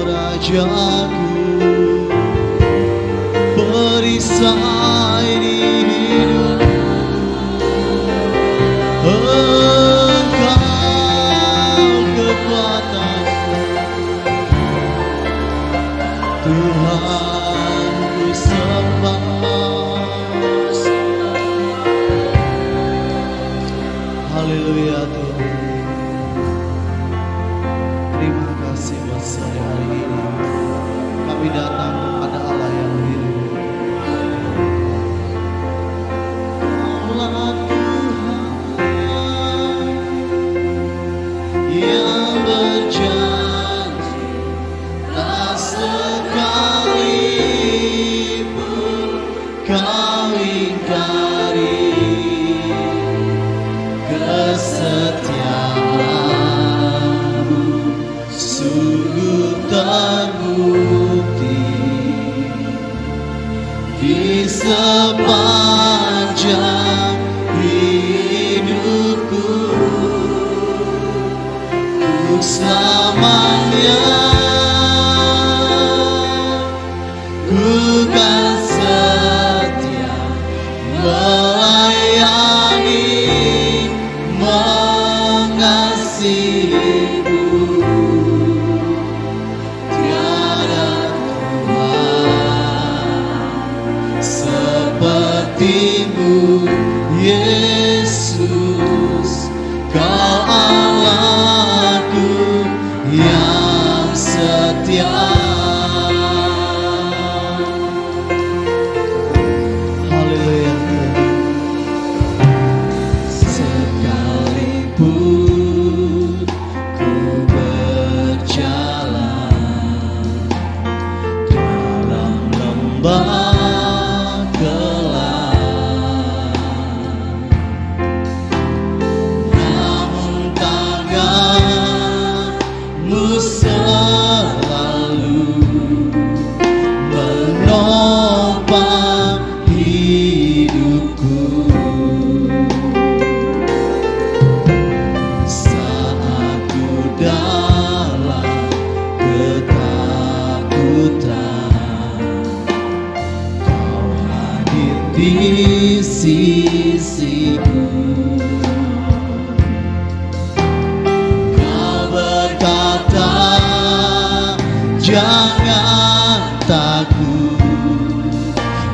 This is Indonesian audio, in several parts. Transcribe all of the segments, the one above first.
Rajaku, perisai di hidup. Engkau kekuatanku, Tuhan ku sembah. Haleluya Tuhan. Terima kasih buat sore hari ini. Kami datang kepada Allah yang hidup. Allah Tuhan yang berjanji tak sekalipun kau ingkari kesetiaanmu, sungguh terbukti di sepanjang hidupku. Untuk selamanya ku kan setia melayani, mengasihimu. Tiada Tuhan sepertimu, Yesus. Kau Allahku yang setia. Haleluya. Sekalipun ku berjalan dalam lembah gelap, namun tanganmu selalu menopang hidupku. Saat ku dalam ketakutan, kau hadir di sisiku. Kau berkata, jangan takut,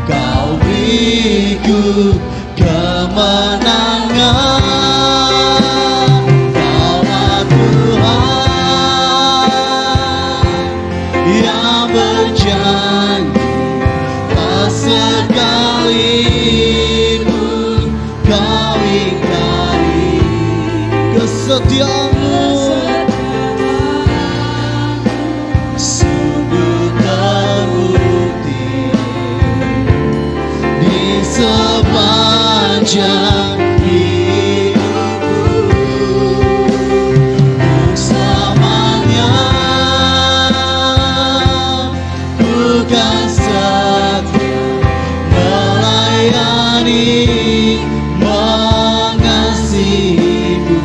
kau beriku kemenangan. Kaulah Tuhan yang berjanji tak sekalipun kau ingkari kesetiaanmu. Sungguh terbukti di sepanjang hidupku. Untuk selamanya ku kan setia melayani, mengasihimu.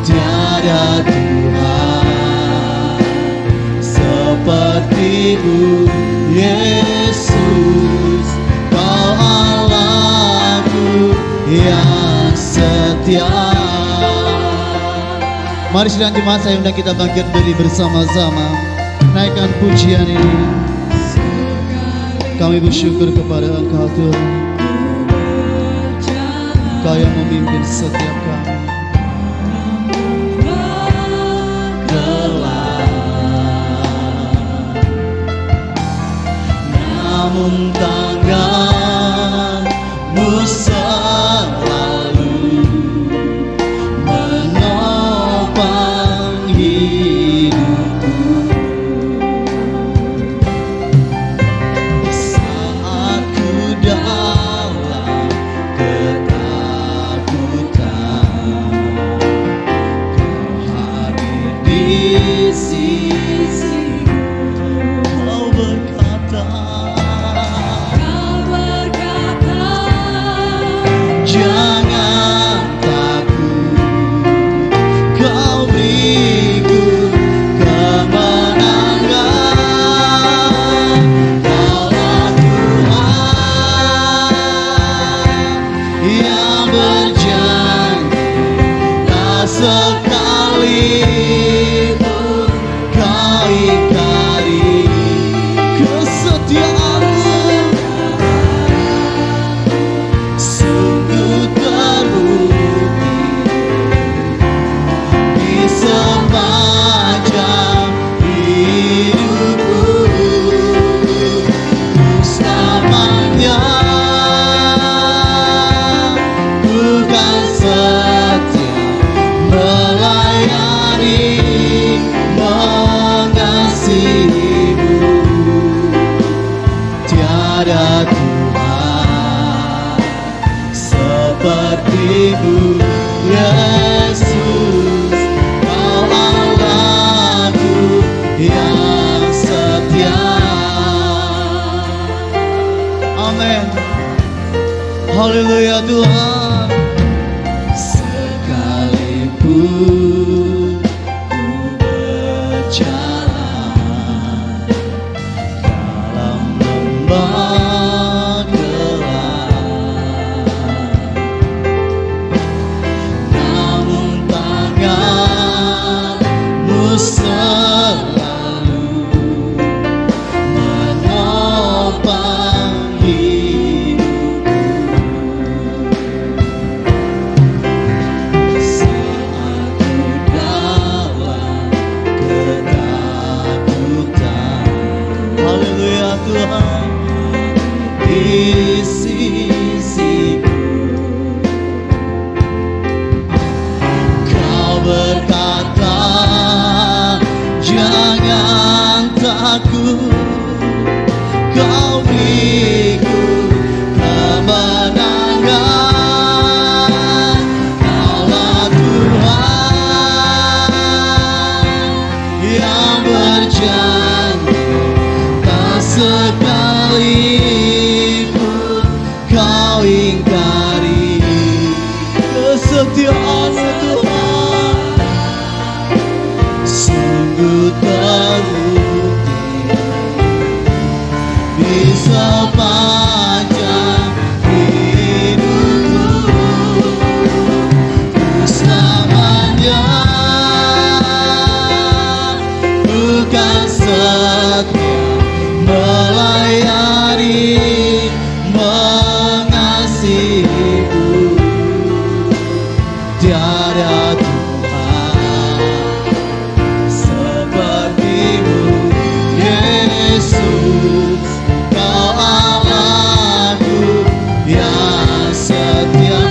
Tiada Tuhan sepertimu, Yesus. Kau Allahku yang setia. Mari sidang jemaat, saya undang kita bangkit berdiri bersama-sama, naikkan pujian ini. Kami bersyukur kepada Engkau Tuhan, Engkau yang memimpin setiap kami. Namun tanganmu selalu menopang hidupku. Saat ku dalam ketakutan, kau hadir di sisiku. Kau berkata, jangan takut, kau beriku kemenangan. Haleluya Tuhan. Sekalipun ku berjalan dalam lembah gelap, namun tangan-Mu selalu menopang hidupku. Saat ku dalam ketakutan, haleluya Tuhan, di sisiku Kau berkata, jangan takut, Kau ikut kemenangan. Kaulah Tuhan yang berjanji, tak sekalipun Kau ingkari kesetiaan-Mu Tuhan. Sungguh terbukti di sepanjang hidupku, ku selamanya bukan setia melayani, mengasihi-Mu. Tiada Tuhan seperti-Mu, Yesus. Kau Allahku yang setia.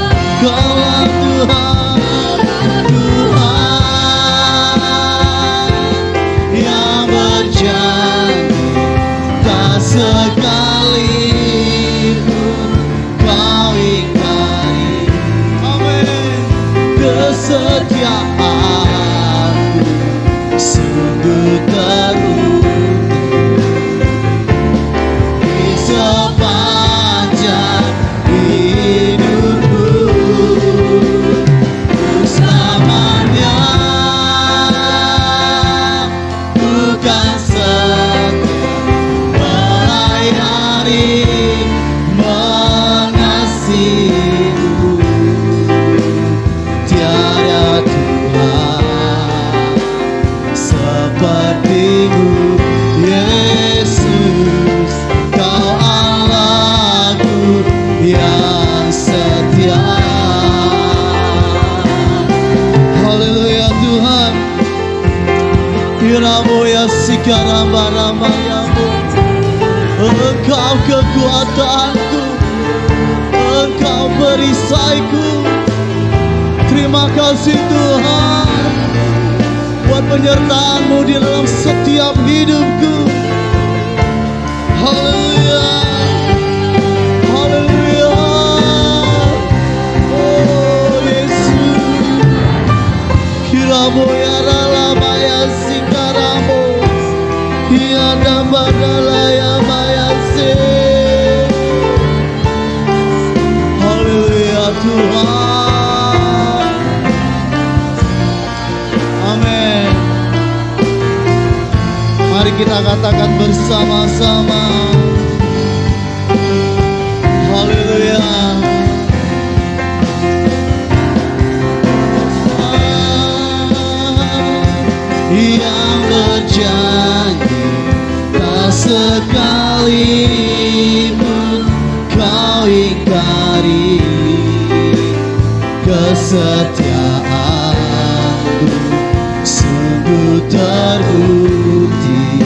Kaulah Tuhan, Tuhan yang berjanji, tak sekalipun Kau ingkari. Amin. Kesetiaan-Mu sungguh terbukti di sepanjang hidupku, ku selamanya bukan setia melayani, mengasihi-Mu. Tiada Tuhan seperti-Mu, Yesus. Kau Allahku yang setia. Haleluya Tuhan. Iramoya sikaramba-rambayamu, Engkau kekuatanku, Engkau perisaiku. Terima kasih Tuhan buat penyertaan-Mu di dalam setiap hidupku. Haleluya, haleluya. Oh Yesus, kiramoya ralamaya sikaramos, hianda badalaya mayase. Haleluya Tuhan. Amin. Mari kita katakan bersama-sama. Haleluya. Yang berjanji, tak sekalipun Kau ingkari kesetiaan-Mu sungguh terbukti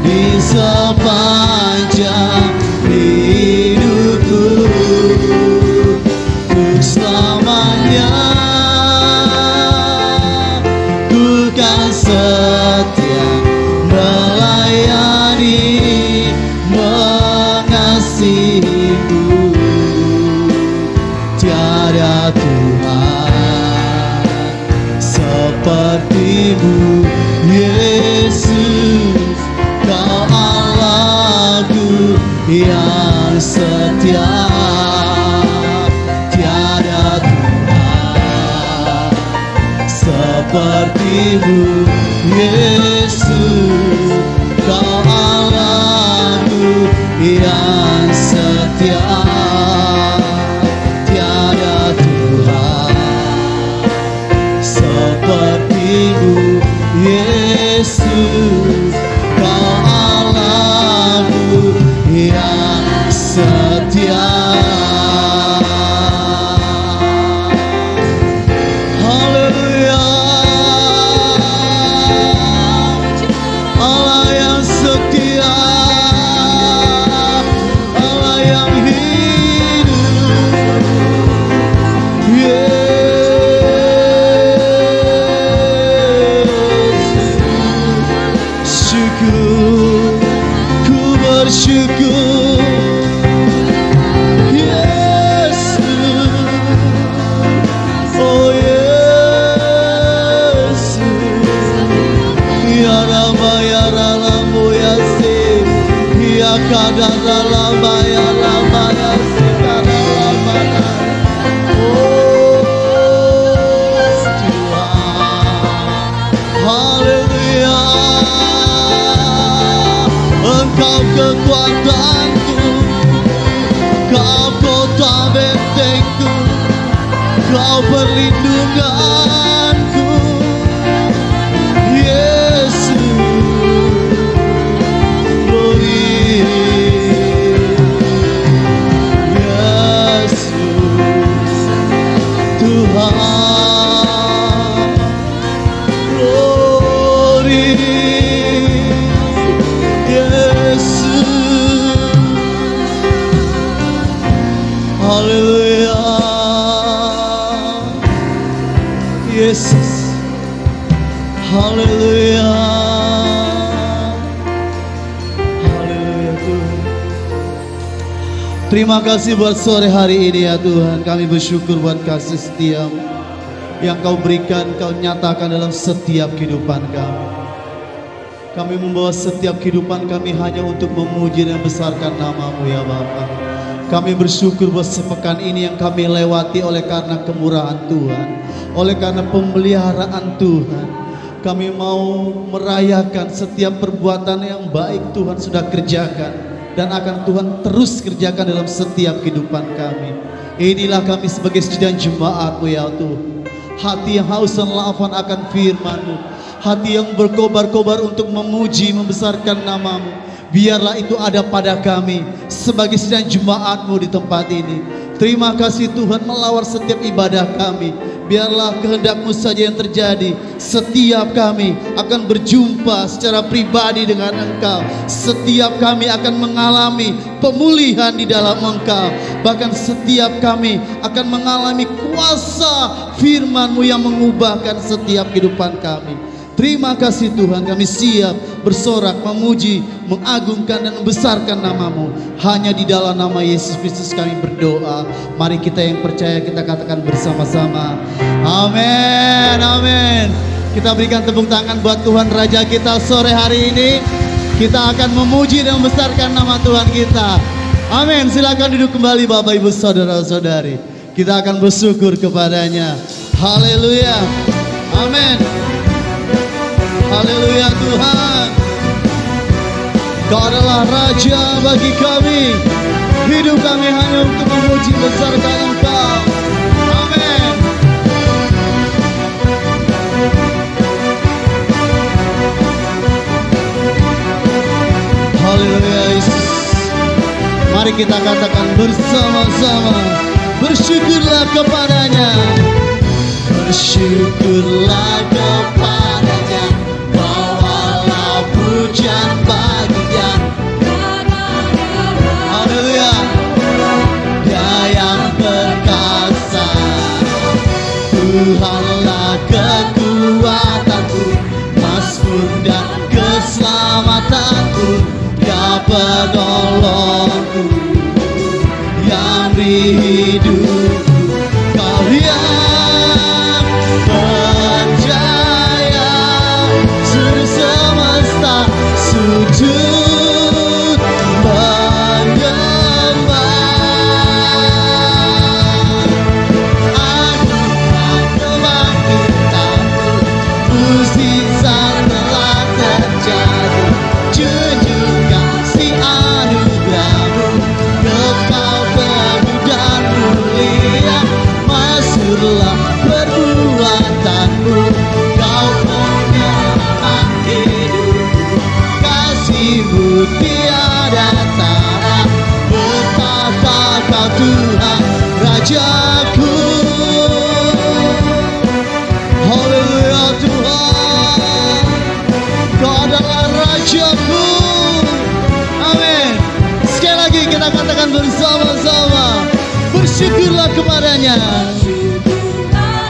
di sepanjang hidupku, ku selamanya bukan setia melayani, mengasihi-Mu. Tiada Tuhan seperti-Mu, Yesus. Kau Allah sepertimu Yesus, Kau Allahku yang setia, tiada Tuhan sepertimu Yesus, Kau Allahku yang setia. Haleluya, Allah yang setia, Allah yang hidup. Yesus, syukur, ku bersyukur. Yesus, oh Yesus, ya Rama ya Ralamu ya Sih, ya Kadara Lama ya Lama ya Sikara Lama. Oh Tuhan, haleluya, Engkau kekuatanku, Kau kota bentengku, Kau perlindunganku. Yesus, glory. Yesus, Tuhan, glory. Yesus, haleluya. Yesus, haleluya, haleluya Tuhan. Terima kasih buat sore hari ini ya Tuhan. Kami bersyukur buat kasih setia-Mu yang Kau berikan, Kau nyatakan dalam setiap kehidupan kami. Kami membawa setiap kehidupan kami hanya untuk memuji dan besarkan nama-Mu ya Bapa. Kami bersyukur buat sepekan ini yang kami lewati oleh karena kemurahan Tuhan, oleh karena pemeliharaan Tuhan. Kami mau merayakan setiap perbuatan yang baik Tuhan sudah kerjakan dan akan Tuhan terus kerjakan dalam setiap kehidupan kami. Inilah kami sebagai sidang jemaat-Mu ya Tuhan. Hati yang haus dan lapar akan firman-Mu, hati yang berkobar-kobar untuk memuji, membesarkan nama-Mu. Biarlah itu ada pada kami sebagai sidang jemaat-Mu di tempat ini. Terima kasih Tuhan, melawar setiap ibadah kami. Biarlah kehendak-Mu saja yang terjadi. Setiap kami akan berjumpa secara pribadi dengan Engkau. Setiap kami akan mengalami pemulihan di dalam Engkau. Bahkan setiap kami akan mengalami kuasa firman-Mu yang mengubahkan setiap kehidupan kami. Terima kasih Tuhan, kami siap bersorak, memuji, mengagungkan dan membesarkan nama-Mu. Hanya di dalam nama Yesus Kristus kami berdoa. Mari kita yang percaya kita katakan bersama-sama, amin, amin. Kita berikan tepuk tangan buat Tuhan Raja kita sore hari ini. Kita akan memuji dan membesarkan nama Tuhan kita. Amin, silakan duduk kembali Bapak Ibu Saudara-saudari. Kita akan bersyukur kepadanya. Haleluya, amin. Haleluya Tuhan, Kau adalah Raja bagi kami. Hidup kami hanya untuk memuji besarkan Engkau. Amin. Haleluya Yesus. Mari kita katakan bersama-sama, bersyukurlah kepadanya. Bersyukurlah kepadanya, bawalah pujian baginya. Haleluya. Dia yang perkasa, Tuhanlah kekuatanku, mazmur dan keselamatanku. Dia penolongku yang beri hidupku. Kau yang percaya, seluruh semesta sujud menyembah. Aku kebangkitanku, puji katakan bersama-sama, bersyukurlah kepadanya.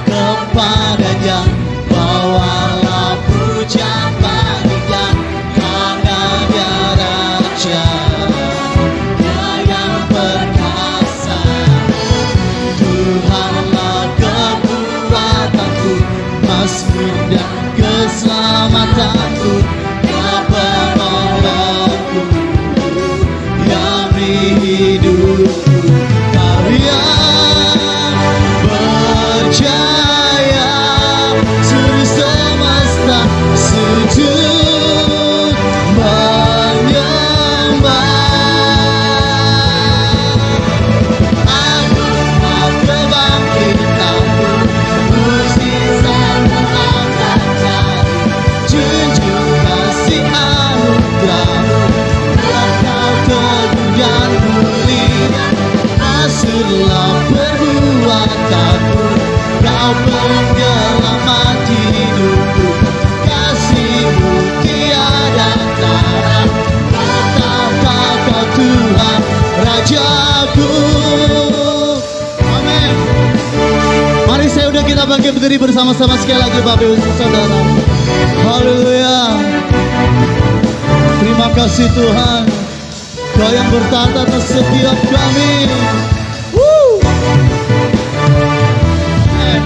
Kepadanya bawalah puja baginya, karena Dia Raja, Dia yang perkasa. Tuhanlah kekuatanku, mazmur dan keselamatanku, Dia penolongku, yang hidupku. Kau yang berjaya, seluruh semesta sujud menyembah. Agunglah kebangkitanmu, mukjizat telah terjadi. Junjung kasih anugerahmu, Engkau teguh dan mulia. Maksudlah perbuatanmu, Kau penyelamat hidupku. Kasih-Mu tiada tara, betapa Kau Tuhan Rajaku. Amin. Mari saya udah kita bangkit berdiri bersama-sama sekali lagi Bapak Ibu Saudara. Haleluya. Terima kasih Tuhan, Kau yang bertata atas setiap kami. Amin.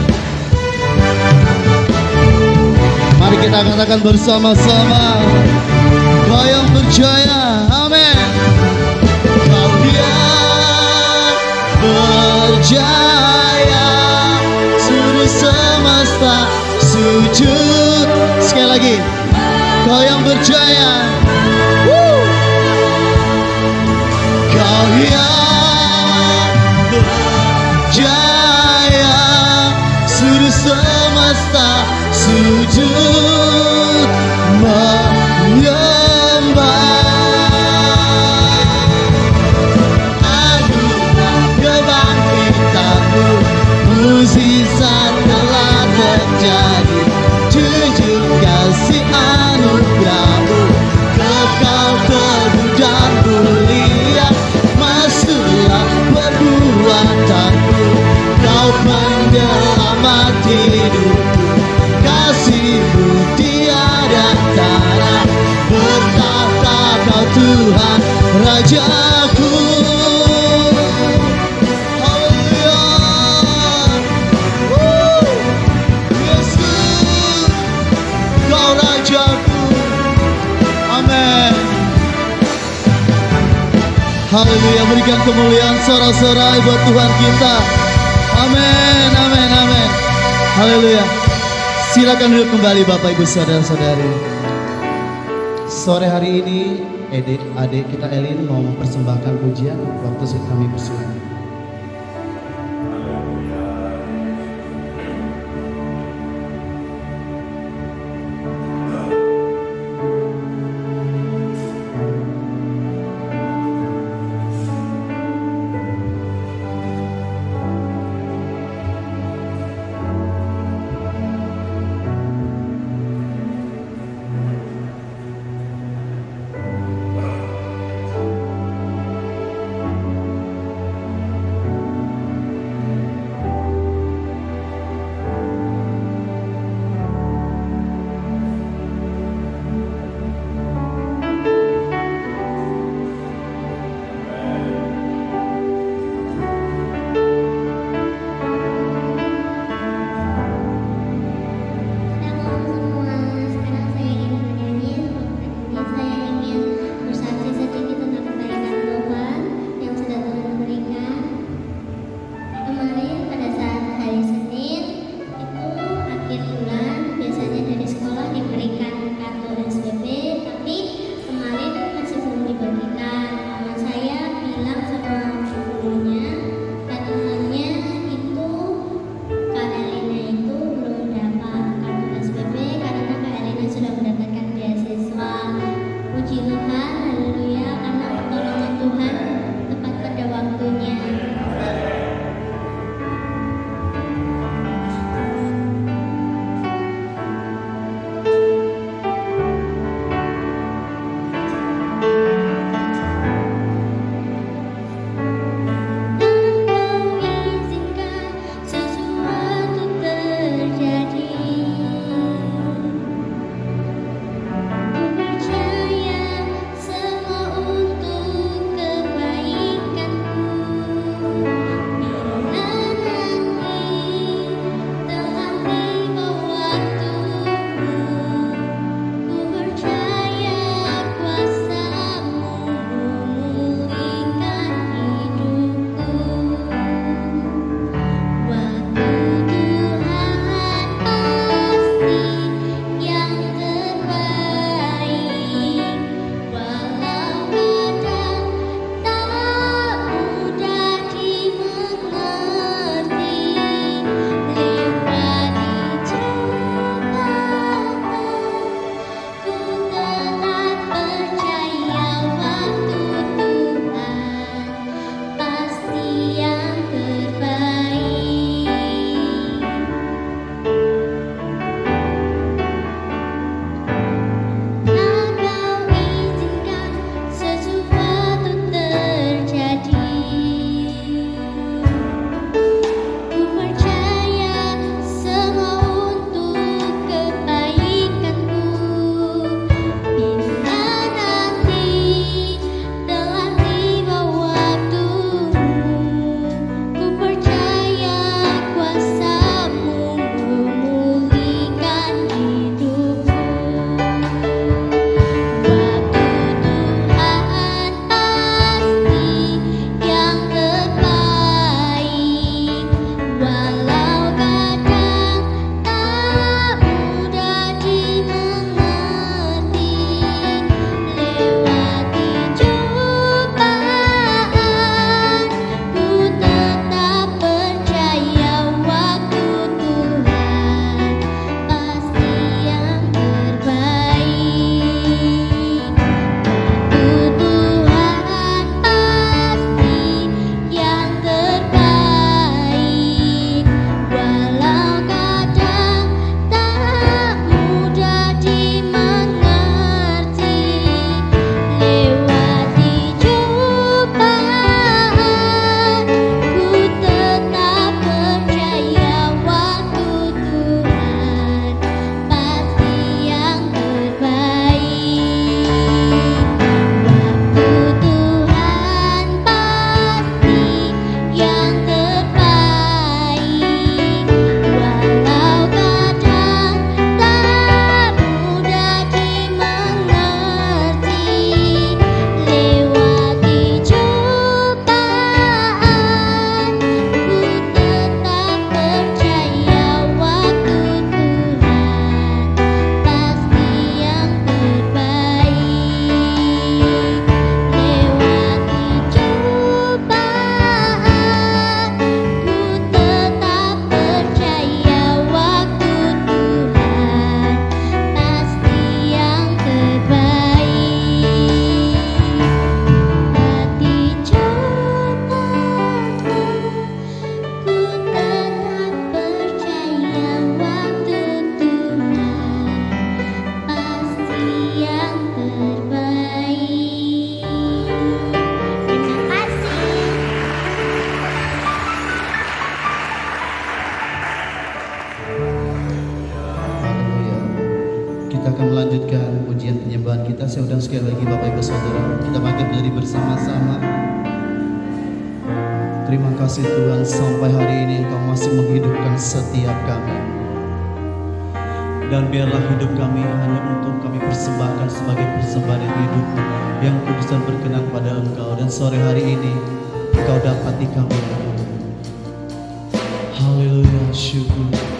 Mari kita katakan bersama-sama, Kau yang berjaya. Amin. Kau yang berjaya, seluruh semesta sujud. Sekali lagi, Kau yang berjaya. Kau yang berjaya, seluruh semesta sujud menyembah. Agunglah kebangkitanmu, mukjizat telah terjadi. Junjung kasih anugerahmu, kekal teguh dan mulia. Maksudlah perbuatanmu, Kau penyelamat hidupku. Kasih-Mu tiada tara, bertata Kau Tuhan Rajaku. Haleluya. Yesus, Kau Rajaku. Amin. Haleluya, berikan kemuliaan sorak-sorai buat Tuhan kita. Amin, amin, amin. Haleluya. Silakan duduk kembali Bapak Ibu Saudara-saudari. Sore hari ini adik kita Elin mau mempersembahkan pujian waktu kami bersua. melanjutkan pujian penyembahan kita. Saya undang sekali lagi Bapak Ibu Saudara, kita bangkit berdiri bersama-sama. Terima kasih Tuhan, sampai hari ini Engkau masih menghidupkan setiap kami. Dan biarlah hidup kami hanya untuk kami persembahkan sebagai persembahan yang hidup, yang kudus dan berkenan pada Engkau. Dan sore hari ini Engkau dapati kami. Haleluya, syukur.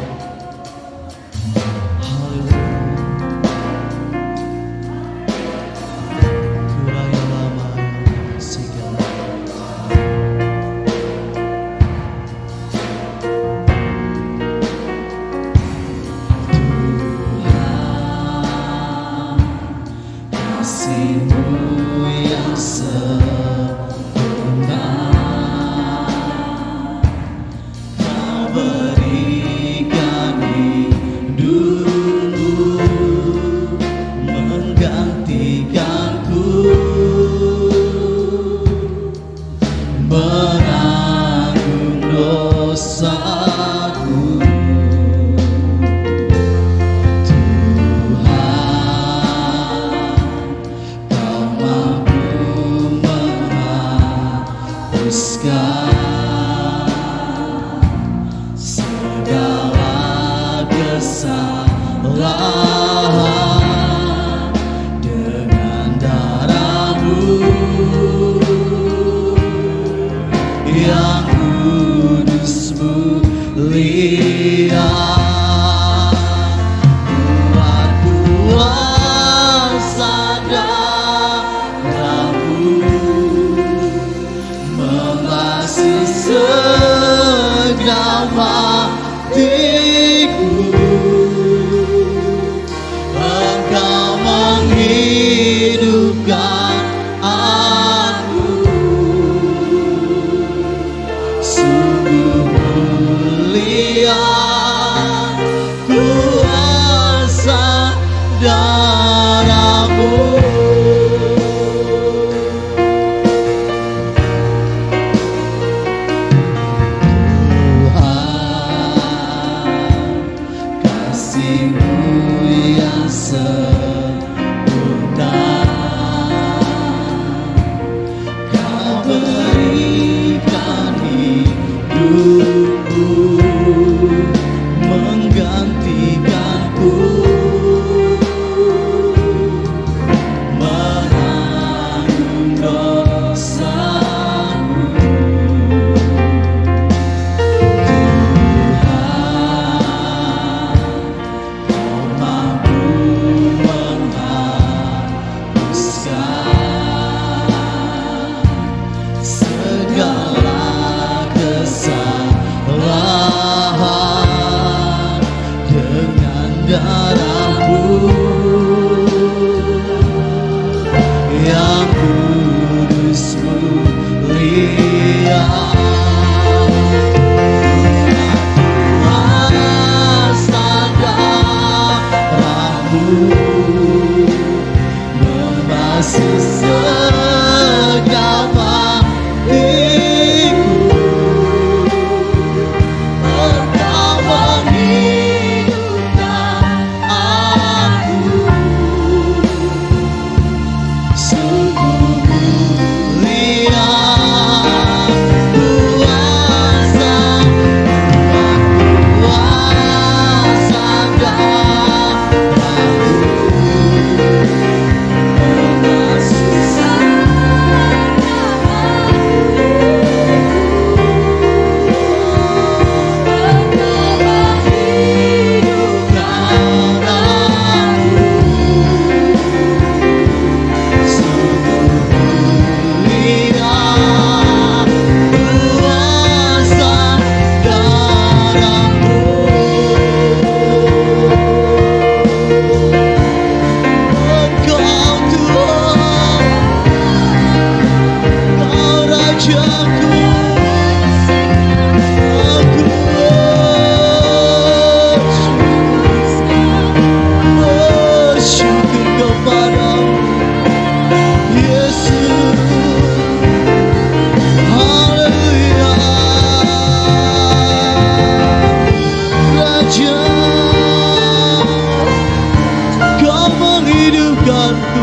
hidupkanku,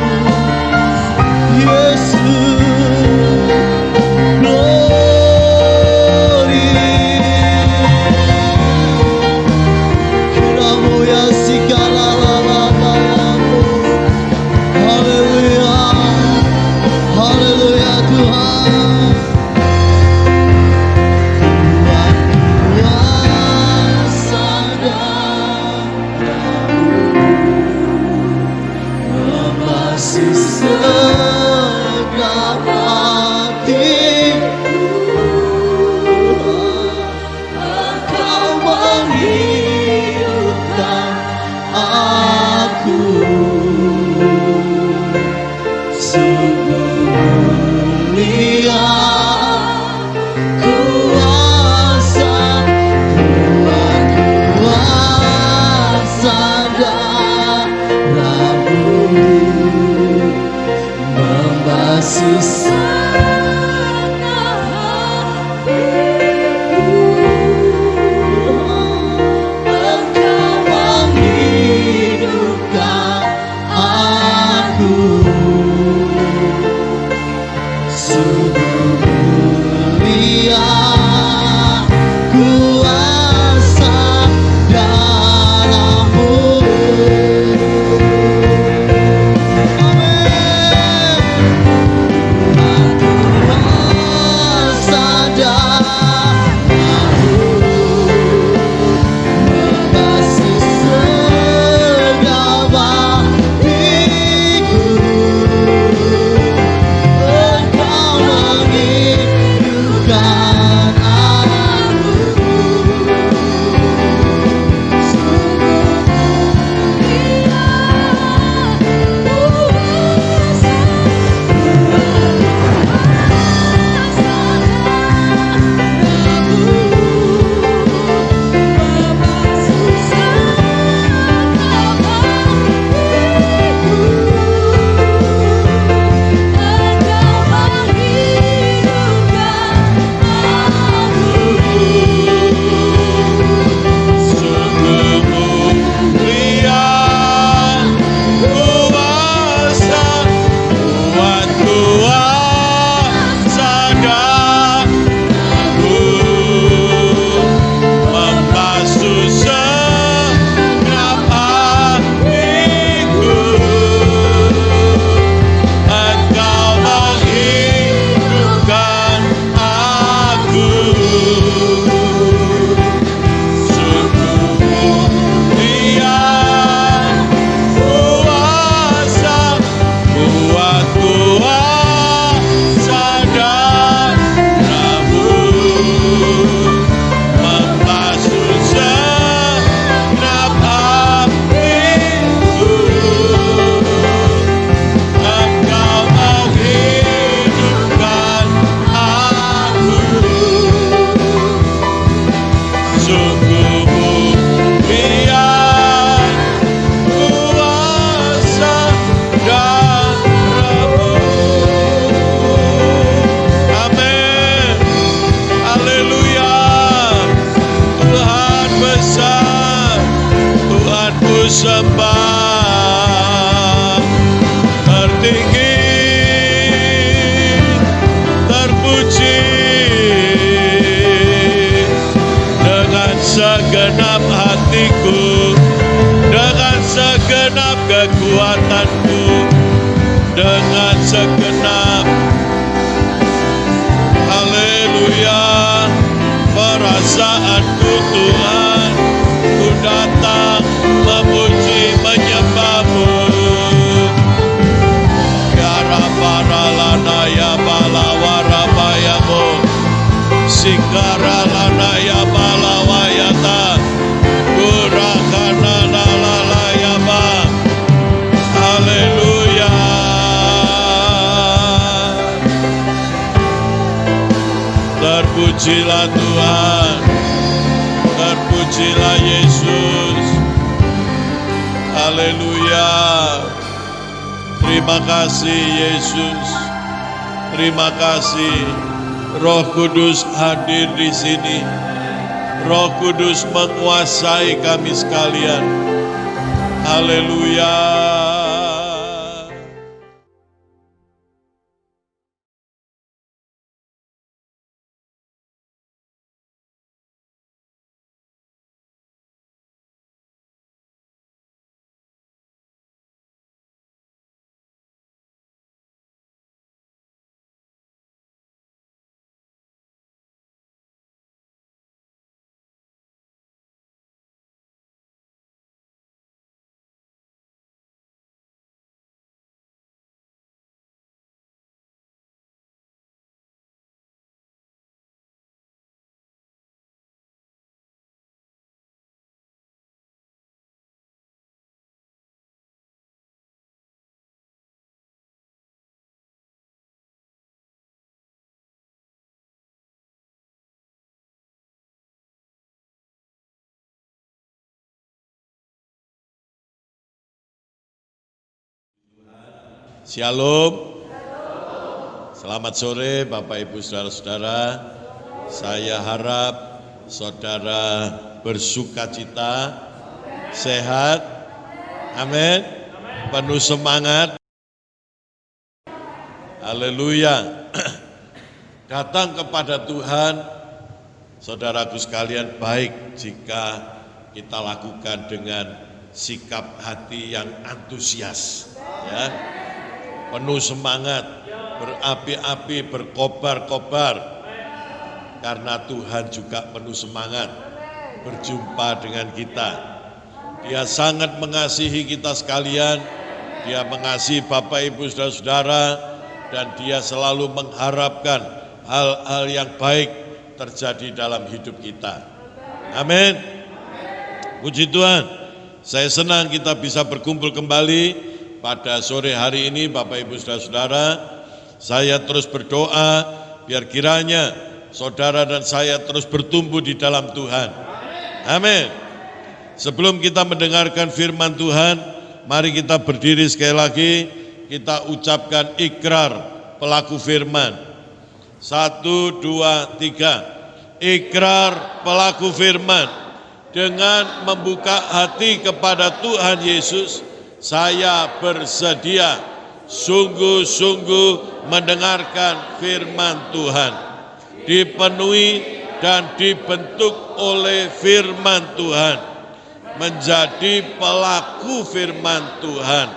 Yesus. Glory, kiramu ya segala lalamu. Haleluya, haleluya Tuhan. Kuasa membasuh segenap hatiku. Engkau menghidupkan aku. Sungguh mulia kuasa Tuhan, kuasa darah-Mu membasuh segenap hatiku. Engkau menghidupkan aku. Sungguh mulia kuasa darah-Mu. Amin. Kuasa darah-Mu membasuh segenap hatiku. Engkau menghidupkan aku. Sembah tertinggi, terpuji dengan segenap hatiku, dengan segenap kekuatanku, dengan segenap haleluya perasaanku Tuhan. Ku datang memuji menyembah-Mu. Ya Rabbaralana ya balawarabayamu, Sikaralana ya balawayata, Kurakana lalayaba. Haleluya. Terpujilah Tuhan, terpujilah Yesus. Haleluya. Terima kasih Yesus. Terima kasih Roh Kudus hadir di sini. Roh Kudus menguasai kami sekalian. Haleluya. Shalom. Selamat sore Bapak Ibu Saudara-saudara. Saya harap saudara bersukacita, sehat, amin, penuh semangat. Haleluya. Datang kepada Tuhan, saudaraku sekalian, baik jika kita lakukan dengan sikap hati yang antusias, ya, penuh semangat, berapi-api, berkobar-kobar, karena Tuhan juga penuh semangat berjumpa dengan kita. Dia sangat mengasihi kita sekalian, Dia mengasihi Bapak Ibu Saudara-saudara, dan Dia selalu mengharapkan hal-hal yang baik terjadi dalam hidup kita. Amin. Puji Tuhan. Saya senang kita bisa berkumpul kembali pada sore hari ini Bapak Ibu Saudara-saudara. Saya terus berdoa biar kiranya saudara dan saya terus bertumbuh di dalam Tuhan. Amin. Sebelum kita mendengarkan firman Tuhan, mari kita berdiri sekali lagi, kita ucapkan ikrar pelaku firman. 1, 2, 3. Ikrar pelaku firman. Dengan membuka hati kepada Tuhan Yesus, saya bersedia sungguh-sungguh mendengarkan firman Tuhan, dipenuhi dan dibentuk oleh firman Tuhan, menjadi pelaku firman Tuhan,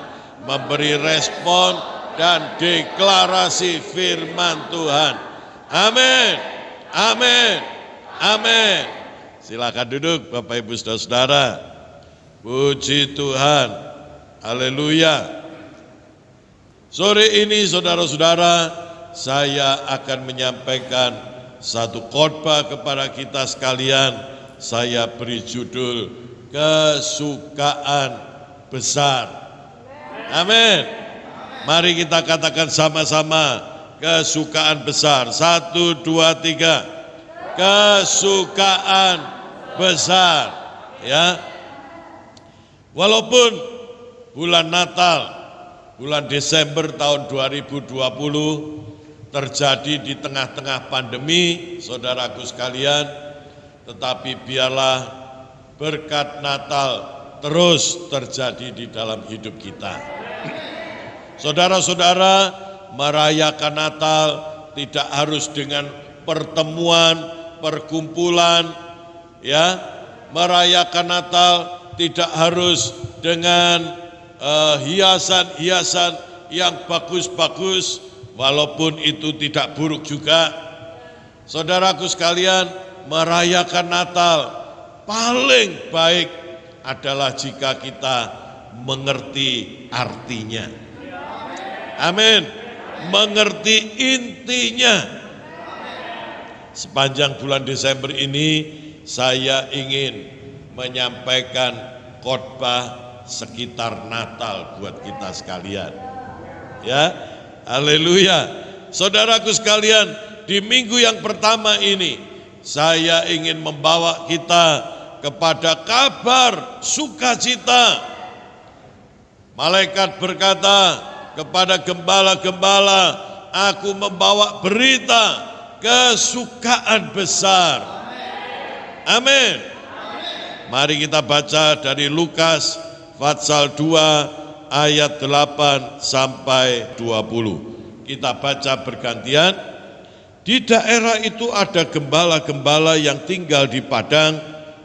memberi respon dan deklarasi firman Tuhan. Amin, amin, amin. Silakan duduk Bapak Ibu Saudara. Puji Tuhan, haleluya. Sore ini saudara-saudara, saya akan menyampaikan satu khotbah kepada kita sekalian. Saya beri judul kesukaan besar. Amin. Mari kita katakan sama-sama, kesukaan besar. 1, 2, 3. Kesukaan besar. Ya. Walaupun bulan Natal, bulan Desember tahun 2020 terjadi di tengah-tengah pandemi, saudaraku sekalian, tetapi biarlah berkat Natal terus terjadi di dalam hidup kita. Saudara-saudara, merayakan Natal tidak harus dengan pertemuan, perkumpulan, ya. Merayakan Natal tidak harus dengan hiasan-hiasan yang bagus-bagus, walaupun itu tidak buruk juga. Saudaraku sekalian, merayakan Natal paling baik adalah jika kita mengerti artinya. Amin. Mengerti intinya. Sepanjang bulan Desember ini saya ingin menyampaikan khotbah sekitar Natal buat kita sekalian. Ya, haleluya. Saudaraku sekalian, di minggu yang pertama ini saya ingin membawa kita kepada kabar sukacita. Malaikat berkata kepada gembala-gembala, aku membawa berita kesukaan besar. Amin. Mari kita baca dari Lukas pasal 2 ayat 8 sampai 20. Kita baca bergantian. Di daerah itu ada gembala-gembala yang tinggal di padang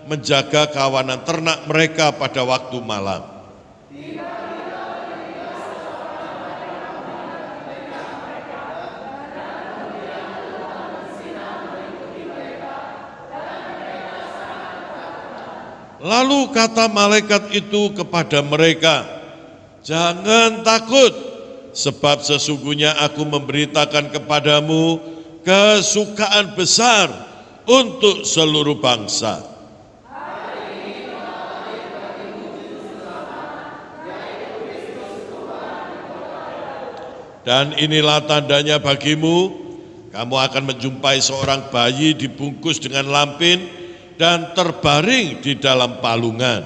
menjaga kawanan ternak mereka pada waktu malam. Lalu kata malaikat itu kepada mereka, jangan takut, sebab sesungguhnya aku memberitakan kepadamu kesukaan besar untuk seluruh bangsa. Dan inilah tandanya bagimu, kamu akan menjumpai seorang bayi dibungkus dengan lampin dan terbaring di dalam palungan.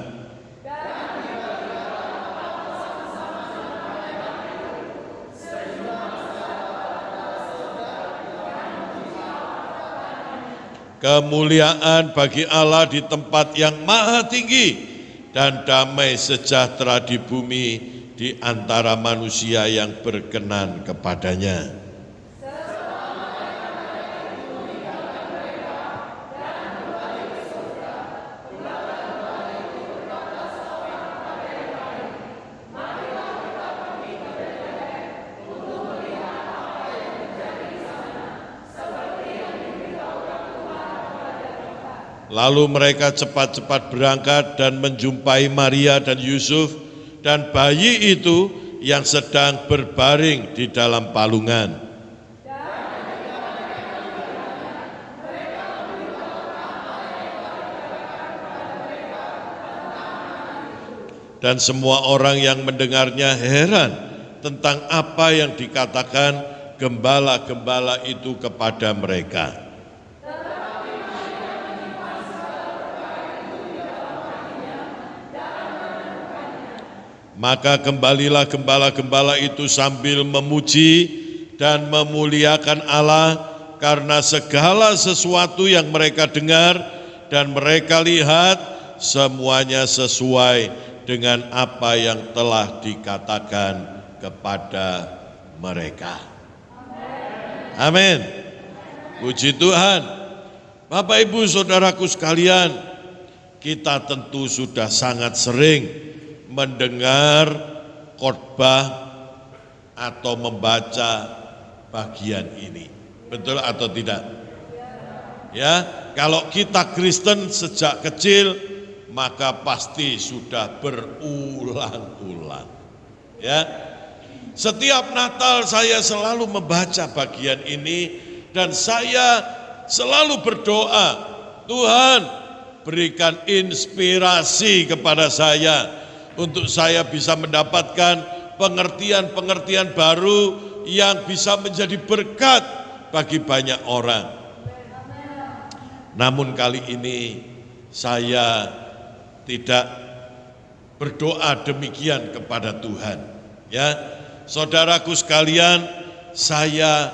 kemuliaan bagi Allah di tempat yang maha tinggi, dan damai sejahtera di bumi di antara manusia yang berkenan kepadanya. Lalu mereka cepat-cepat berangkat dan menjumpai Maria dan Yusuf dan bayi itu yang sedang berbaring di dalam palungan. Dan semua orang yang mendengarnya heran tentang apa yang dikatakan gembala-gembala itu kepada mereka. Maka kembalilah gembala-gembala itu sambil memuji dan memuliakan Allah karena segala sesuatu yang mereka dengar dan mereka lihat semuanya sesuai dengan apa yang telah dikatakan kepada mereka. Amin. Puji Tuhan. Bapak Ibu Saudaraku sekalian, kita tentu sudah sangat sering mendengar khotbah atau membaca bagian ini. Betul atau tidak? Ya, kalau kita Kristen sejak kecil maka pasti sudah berulang-ulang. Ya. Setiap Natal saya selalu membaca bagian ini dan saya selalu berdoa, Tuhan berikan inspirasi kepada saya untuk saya bisa mendapatkan pengertian-pengertian baru yang bisa menjadi berkat bagi banyak orang. Namun kali ini saya tidak berdoa demikian kepada Tuhan. Ya, saudaraku sekalian, saya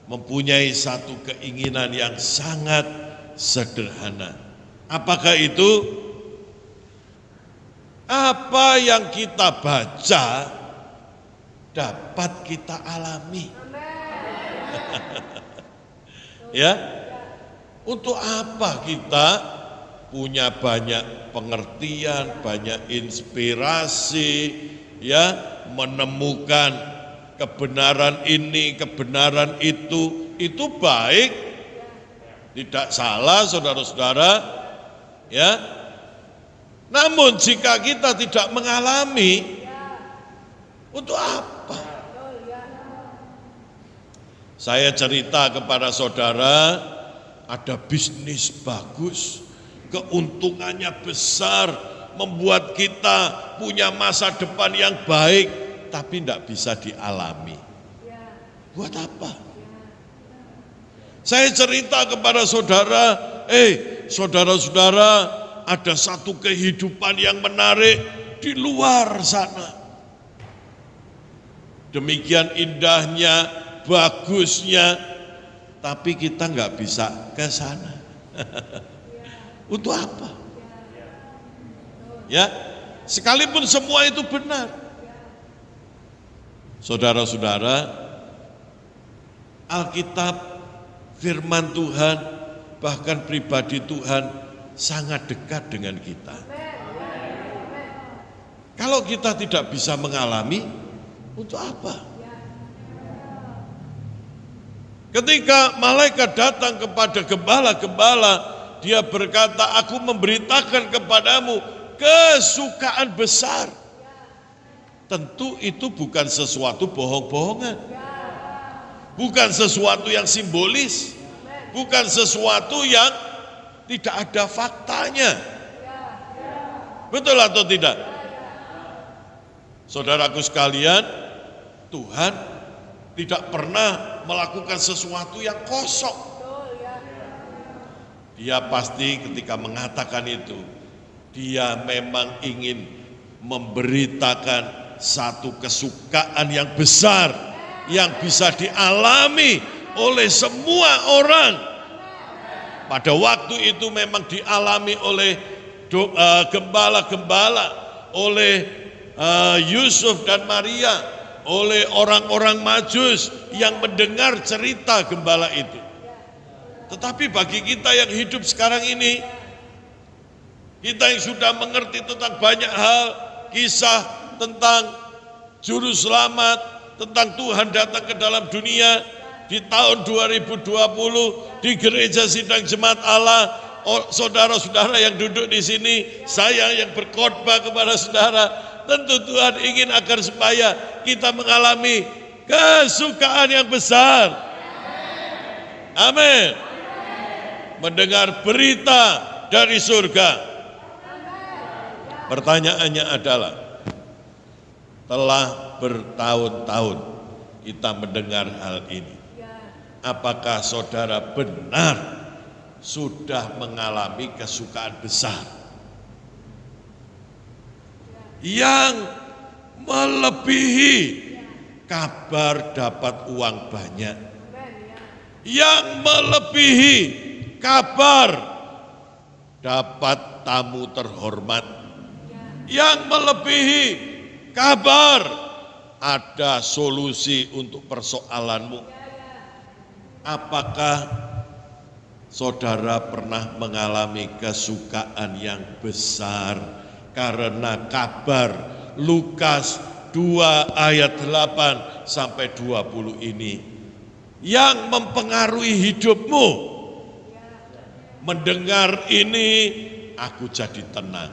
mempunyai satu keinginan yang sangat sederhana. Apakah itu? Apa yang kita baca dapat kita alami. Ya, untuk apa kita punya banyak pengertian, banyak inspirasi, ya, menemukan kebenaran ini, kebenaran itu baik, tidak salah saudara-saudara, ya. Namun jika kita tidak mengalami, untuk apa? Saya cerita kepada saudara, ada bisnis bagus, keuntungannya besar, membuat kita punya masa depan yang baik, tapi tidak bisa dialami. Buat apa? Saya cerita kepada saudara, saudara-saudara, ada satu kehidupan yang menarik di luar sana. Demikian indahnya, bagusnya, tapi kita nggak bisa ke sana. Untuk apa? Ya, sekalipun semua itu benar. Saudara-saudara, Alkitab, firman Tuhan, bahkan pribadi Tuhan sangat dekat dengan kita. Kalau kita tidak bisa mengalami, untuk apa? Ketika malaikat datang kepada gembala-gembala, dia berkata, aku memberitakan kepadamu kesukaan besar. Tentu itu bukan sesuatu bohong-bohongan, bukan sesuatu yang simbolis, bukan sesuatu yang tidak ada faktanya. Betul atau tidak? Saudaraku sekalian, Tuhan tidak pernah melakukan sesuatu yang kosong. Dia pasti ketika mengatakan itu, dia memang ingin memberitakan satu kesukaan yang besar yang bisa dialami oleh semua orang. Pada waktu itu memang dialami oleh gembala-gembala, oleh Yusuf dan Maria, oleh orang-orang Majus yang mendengar cerita gembala itu. Tetapi bagi kita yang hidup sekarang ini, kita yang sudah mengerti tentang banyak hal, kisah tentang juru selamat, tentang Tuhan datang ke dalam dunia di tahun 2020 di Gereja Sidang Jemaat Allah, saudara-saudara yang duduk di sini, saya yang berkhotbah kepada saudara, tentu Tuhan ingin agar supaya kita mengalami kesukaan yang besar. Amin. Mendengar berita dari surga. Pertanyaannya adalah, telah bertahun-tahun kita mendengar hal ini. Apakah saudara benar sudah mengalami kesukaan besar yang melebihi kabar dapat uang banyak, yang melebihi kabar dapat tamu terhormat, yang melebihi kabar ada solusi untuk persoalanmu? Apakah saudara pernah mengalami kesukaan yang besar karena kabar Lukas 2 ayat 8 sampai 20 ini yang mempengaruhi hidupmu? Mendengar ini aku jadi tenang.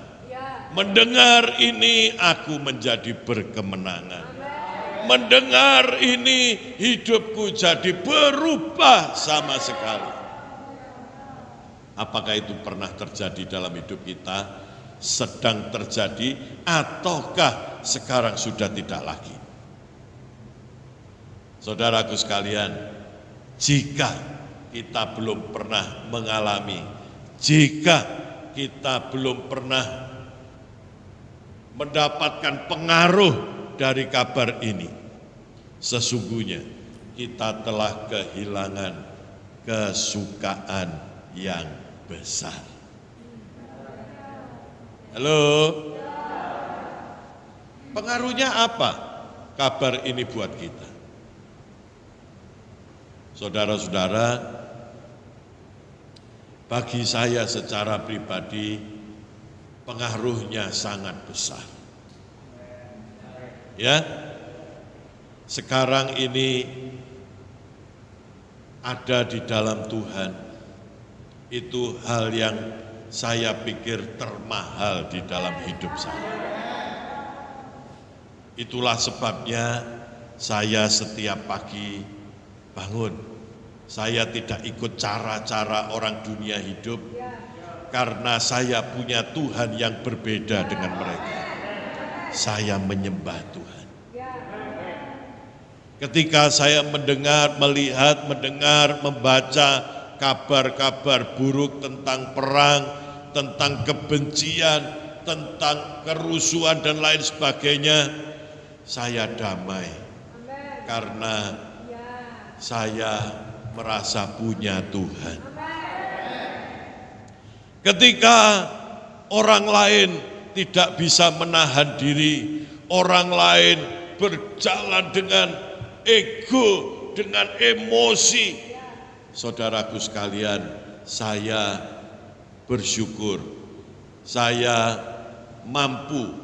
Mendengar ini aku menjadi berkemenangan. Mendengar ini hidupku jadi berubah sama sekali. Apakah itu pernah terjadi dalam hidup kita? Sedang terjadi ataukah sekarang sudah tidak lagi? Saudaraku sekalian, jika kita belum pernah mengalami, jika kita belum pernah mendapatkan pengaruh dari kabar ini, sesungguhnya kita telah kehilangan kesukaan yang besar. Halo? Pengaruhnya apa kabar ini buat kita? Saudara-saudara, bagi saya secara pribadi pengaruhnya sangat besar. Ya, sekarang ini ada di dalam Tuhan, itu hal yang saya pikir termahal di dalam hidup saya. Itulah sebabnya saya setiap pagi bangun, saya tidak ikut cara-cara orang dunia hidup, karena saya punya Tuhan yang berbeda dengan mereka. Saya menyembah Tuhan. Ketika saya mendengar, melihat, mendengar, membaca kabar-kabar buruk tentang perang, tentang kebencian, tentang kerusuhan dan lain sebagainya, saya damai karena saya merasa punya Tuhan. Ketika orang lain tidak bisa menahan diri, orang lain berjalan dengan ego, dengan emosi, saudaraku sekalian, saya bersyukur saya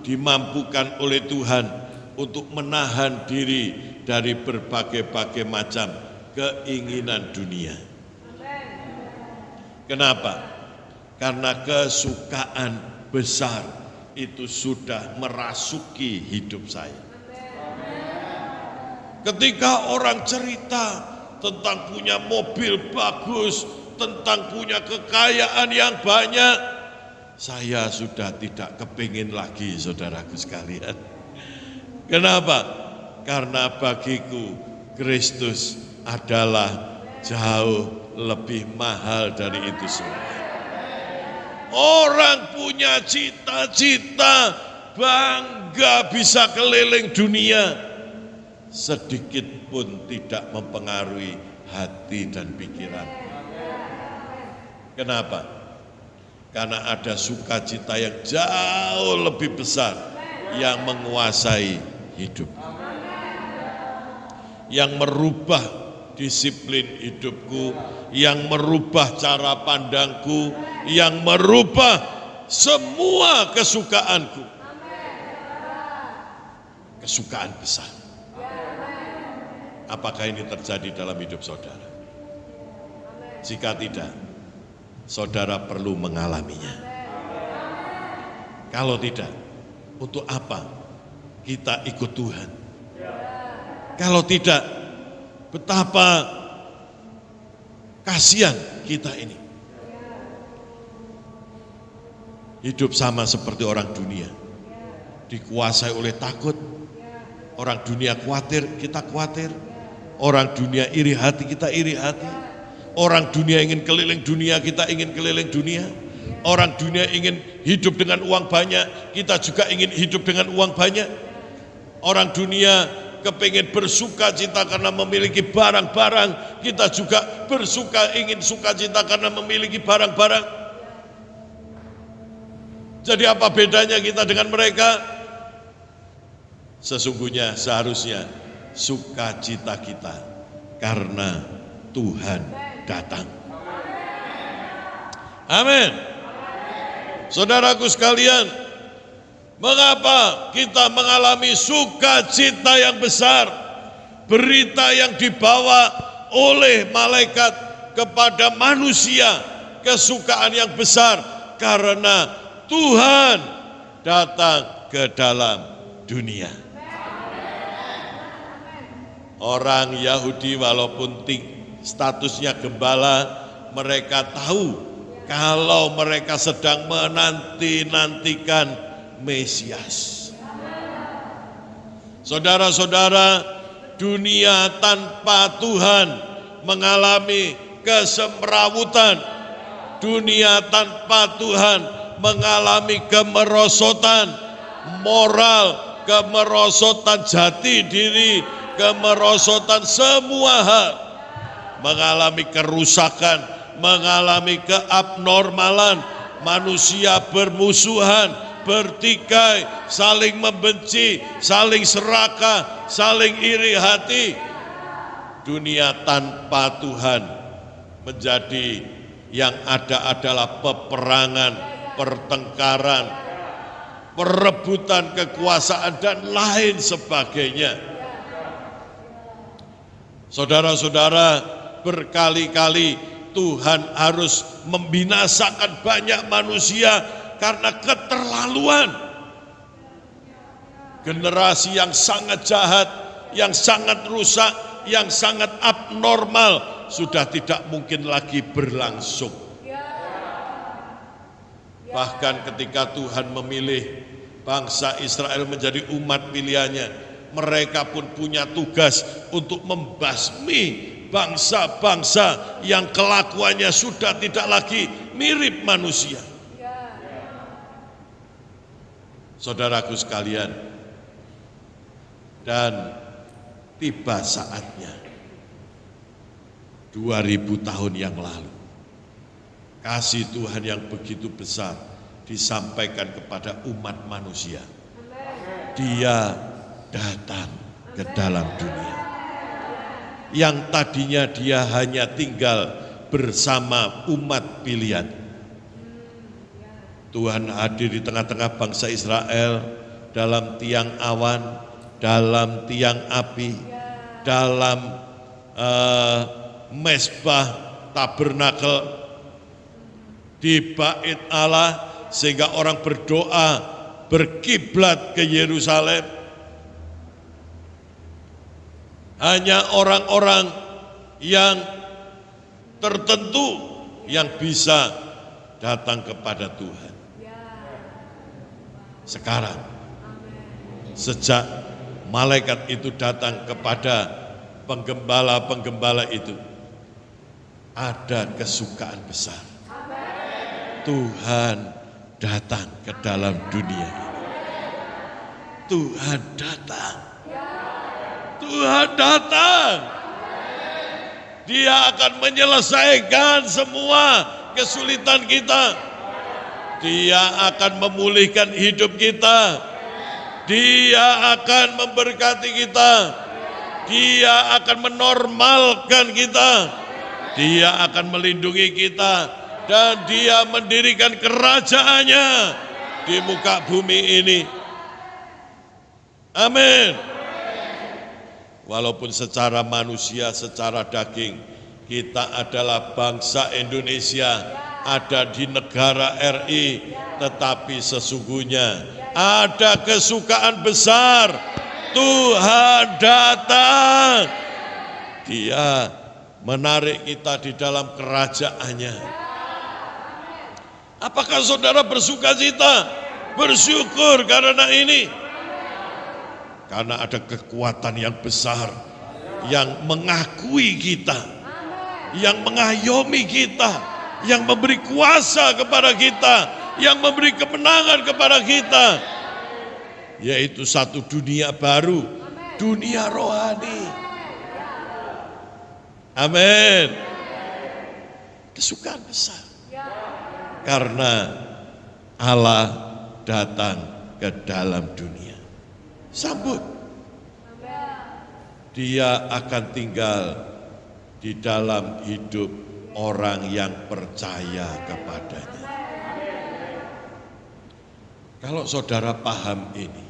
dimampukan oleh Tuhan untuk menahan diri dari berbagai-bagai macam keinginan dunia. Kenapa? Karena kesukaan besar itu sudah merasuki hidup saya. Ketika orang cerita tentang punya mobil bagus, tentang punya kekayaan yang banyak, saya sudah tidak kepingin lagi, saudaraku sekalian. Kenapa? Karena bagiku Kristus adalah jauh lebih mahal dari itu semua. Orang punya cita-cita, bangga bisa keliling dunia, sedikit pun tidak mempengaruhi hati dan pikiran. Kenapa? Karena ada sukacita yang jauh lebih besar yang menguasai hidup, yang merubah disiplin hidupku, yang merubah cara pandangku, yang merubah semua kesukaanku. Kesukaan besar. Apakah ini terjadi dalam hidup saudara? Jika tidak, saudara perlu mengalaminya. Kalau tidak, untuk apa kita ikut Tuhan? Kalau tidak, betapa kasihan kita ini. Hidup sama seperti orang dunia, dikuasai oleh takut. Orang dunia khawatir, kita khawatir. Orang dunia iri hati, kita iri hati. Orang dunia ingin keliling dunia, kita ingin keliling dunia. Orang dunia ingin hidup dengan uang banyak, kita juga ingin hidup dengan uang banyak. Orang dunia kepingin bersuka cita karena memiliki barang-barang, kita juga ingin sukacita karena memiliki barang-barang. Jadi apa bedanya kita dengan mereka? Sesungguhnya seharusnya sukacita kita karena Tuhan datang. Amin. Saudaraku sekalian, mengapa kita mengalami sukacita yang besar? Berita yang dibawa oleh malaikat kepada manusia, kesukaan yang besar karena Tuhan datang ke dalam dunia. Orang Yahudi walaupun statusnya gembala, mereka tahu kalau mereka sedang menanti-nantikan Mesias. Saudara-saudara, dunia tanpa Tuhan mengalami kesemrawutan. Dunia tanpa Tuhan mengalami kemerosotan moral, kemerosotan jati diri, kemerosotan semua hal, mengalami kerusakan, mengalami keabnormalan, manusia bermusuhan, bertikai, saling membenci, saling serakah, saling iri hati. Dunia tanpa Tuhan menjadi yang ada adalah peperangan, pertengkaran, perebutan kekuasaan dan lain sebagainya. Saudara-saudara, berkali-kali Tuhan harus membinasakan banyak manusia karena keterlaluan. Generasi yang sangat jahat, yang sangat rusak, yang sangat abnormal sudah tidak mungkin lagi berlangsung. Bahkan ketika Tuhan memilih bangsa Israel menjadi umat pilihannya, mereka pun punya tugas untuk membasmi bangsa-bangsa yang kelakuannya sudah tidak lagi mirip manusia. Saudaraku sekalian, dan tiba saatnya 2000 tahun yang lalu, kasih Tuhan yang begitu besar disampaikan kepada umat manusia. Dia datang ke dalam dunia. Yang tadinya dia hanya tinggal bersama umat pilihan. Tuhan hadir di tengah-tengah bangsa Israel dalam tiang awan, dalam tiang api, dalam mesbah tabernakel di bait Allah, sehingga orang berdoa berkiblat ke Yerusalem. Hanya orang-orang yang tertentu yang bisa datang kepada Tuhan. Sekarang, sejak malaikat itu datang kepada penggembala-penggembala itu, ada kesukaan besar. Tuhan datang ke dalam dunia ini. Tuhan datang. Tuhan datang. Dia akan menyelesaikan semua kesulitan kita. Dia akan memulihkan hidup kita. Dia akan memberkati kita. Dia akan menormalkan kita. Dia akan melindungi kita. Dan dia mendirikan kerajaannya di muka bumi ini. Amin. Walaupun secara manusia, secara daging, kita adalah bangsa Indonesia, ada di negara RI, tetapi sesungguhnya ada kesukaan besar. Tuhan datang. Dia menarik kita di dalam kerajaannya. Apakah saudara bersuka cita? Bersyukur karena ini. Karena ada kekuatan yang besar yang mengakui kita, yang mengayomi kita, yang memberi kuasa kepada kita, yang memberi kemenangan kepada kita, yaitu satu dunia baru, dunia rohani. Amin. Kesukaan besar karena Allah datang ke dalam dunia. Sambut. Dia akan tinggal di dalam hidup orang yang percaya kepadanya. Kalau saudara paham ini,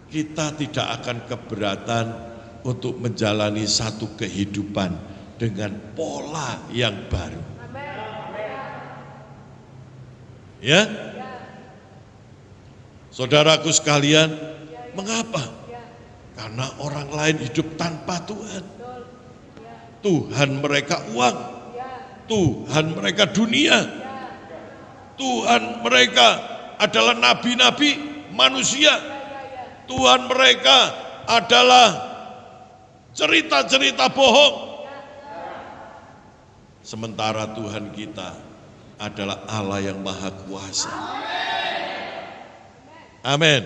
kita tidak akan keberatan untuk menjalani satu kehidupan dengan pola yang baru. Ya? Saudaraku sekalian, mengapa? Karena orang lain hidup tanpa Tuhan. Tuhan mereka uang, Tuhan mereka dunia, Tuhan mereka adalah nabi-nabi manusia, Tuhan mereka adalah cerita-cerita bohong. Sementara Tuhan kita adalah Allah yang maha kuasa. Amin.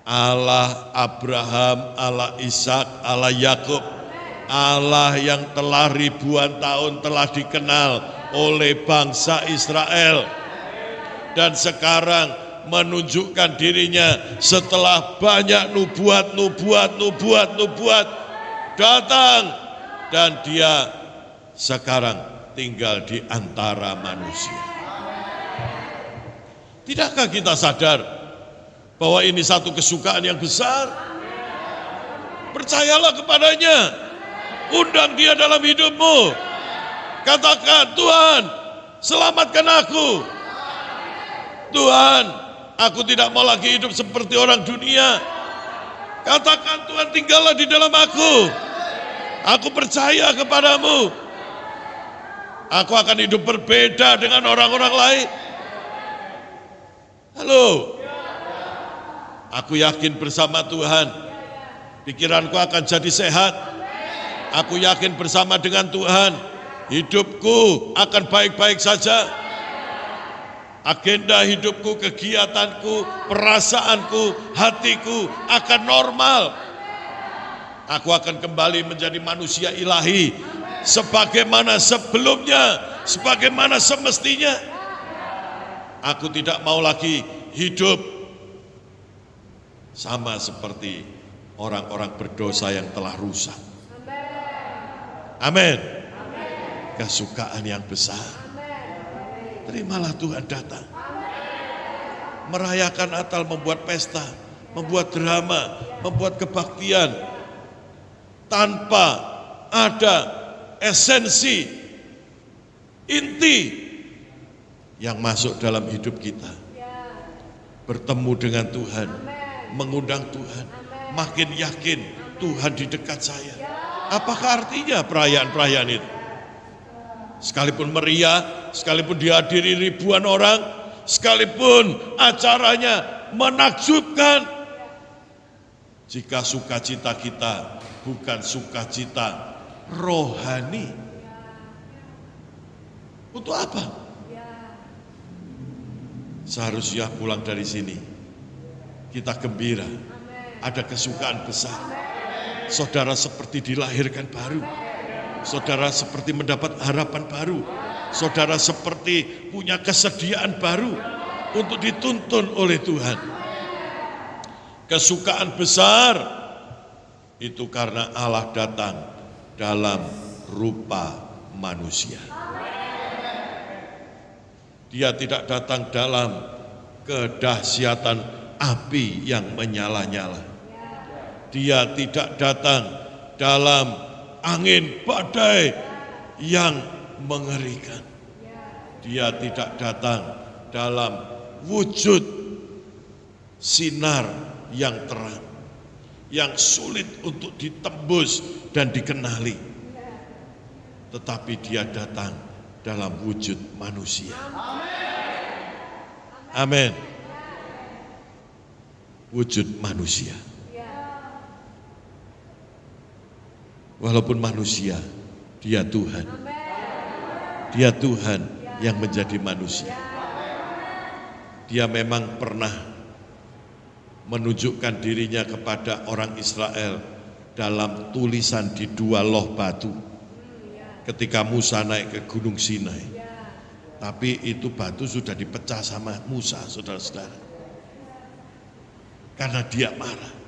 Allah Abraham, Allah Ishak, Allah Yakub, Allah yang telah ribuan tahun telah dikenal oleh bangsa Israel, dan sekarang menunjukkan dirinya setelah banyak nubuat datang, dan dia sekarang tinggal di antara manusia. Tidakkah kita sadar bahwa ini satu kesukaan yang besar? Percayalah kepadanya, undang dia dalam hidupmu. Katakan, Tuhan, selamatkan aku. Tuhan, aku tidak mau lagi hidup seperti orang dunia. Katakan, Tuhan, tinggallah di dalam aku. Aku percaya kepadamu. Aku akan hidup berbeda dengan orang-orang lain. Halo. Aku yakin bersama Tuhan, pikiranku akan jadi sehat. Aku yakin bersama dengan Tuhan, hidupku akan baik-baik saja. Agenda hidupku, kegiatanku, perasaanku, hatiku akan normal. Aku akan kembali menjadi manusia ilahi, sebagaimana sebelumnya, sebagaimana semestinya. Aku tidak mau lagi hidup sama seperti orang-orang berdosa yang telah rusak. Amin. Kesukaan yang besar. Terimalah Tuhan datang. Merayakan Natal, membuat pesta, membuat drama, membuat kebaktian, tanpa ada esensi, inti yang masuk dalam hidup kita. Bertemu dengan Tuhan, mengundang Tuhan, makin yakin Tuhan di dekat saya. Apakah artinya perayaan-perayaan itu? Sekalipun meriah, sekalipun dihadiri ribuan orang, sekalipun acaranya menakjubkan, jika sukacita kita bukan sukacita rohani, untuk apa? Seharusnya pulang dari sini kita gembira, ada kesukaan besar. Saudara seperti dilahirkan baru. Saudara seperti mendapat harapan baru. Saudara seperti punya kesediaan baru untuk dituntun oleh Tuhan. Kesukaan besar itu karena Allah datang dalam rupa manusia. Dia tidak datang dalam kedahsyatan api yang menyala-nyala. Dia tidak datang dalam angin badai yang mengerikan. Dia tidak datang dalam wujud sinar yang terang, yang sulit untuk ditembus dan dikenali. Tetapi dia datang dalam wujud manusia. Amin. Wujud manusia. Walaupun manusia, dia Tuhan. Dia Tuhan yang menjadi manusia. Dia memang pernah menunjukkan dirinya kepada orang Israel dalam tulisan di 2 loh batu ketika Musa naik ke Gunung Sinai. Tapi itu batu sudah dipecah sama Musa, saudara-saudara, karena dia marah.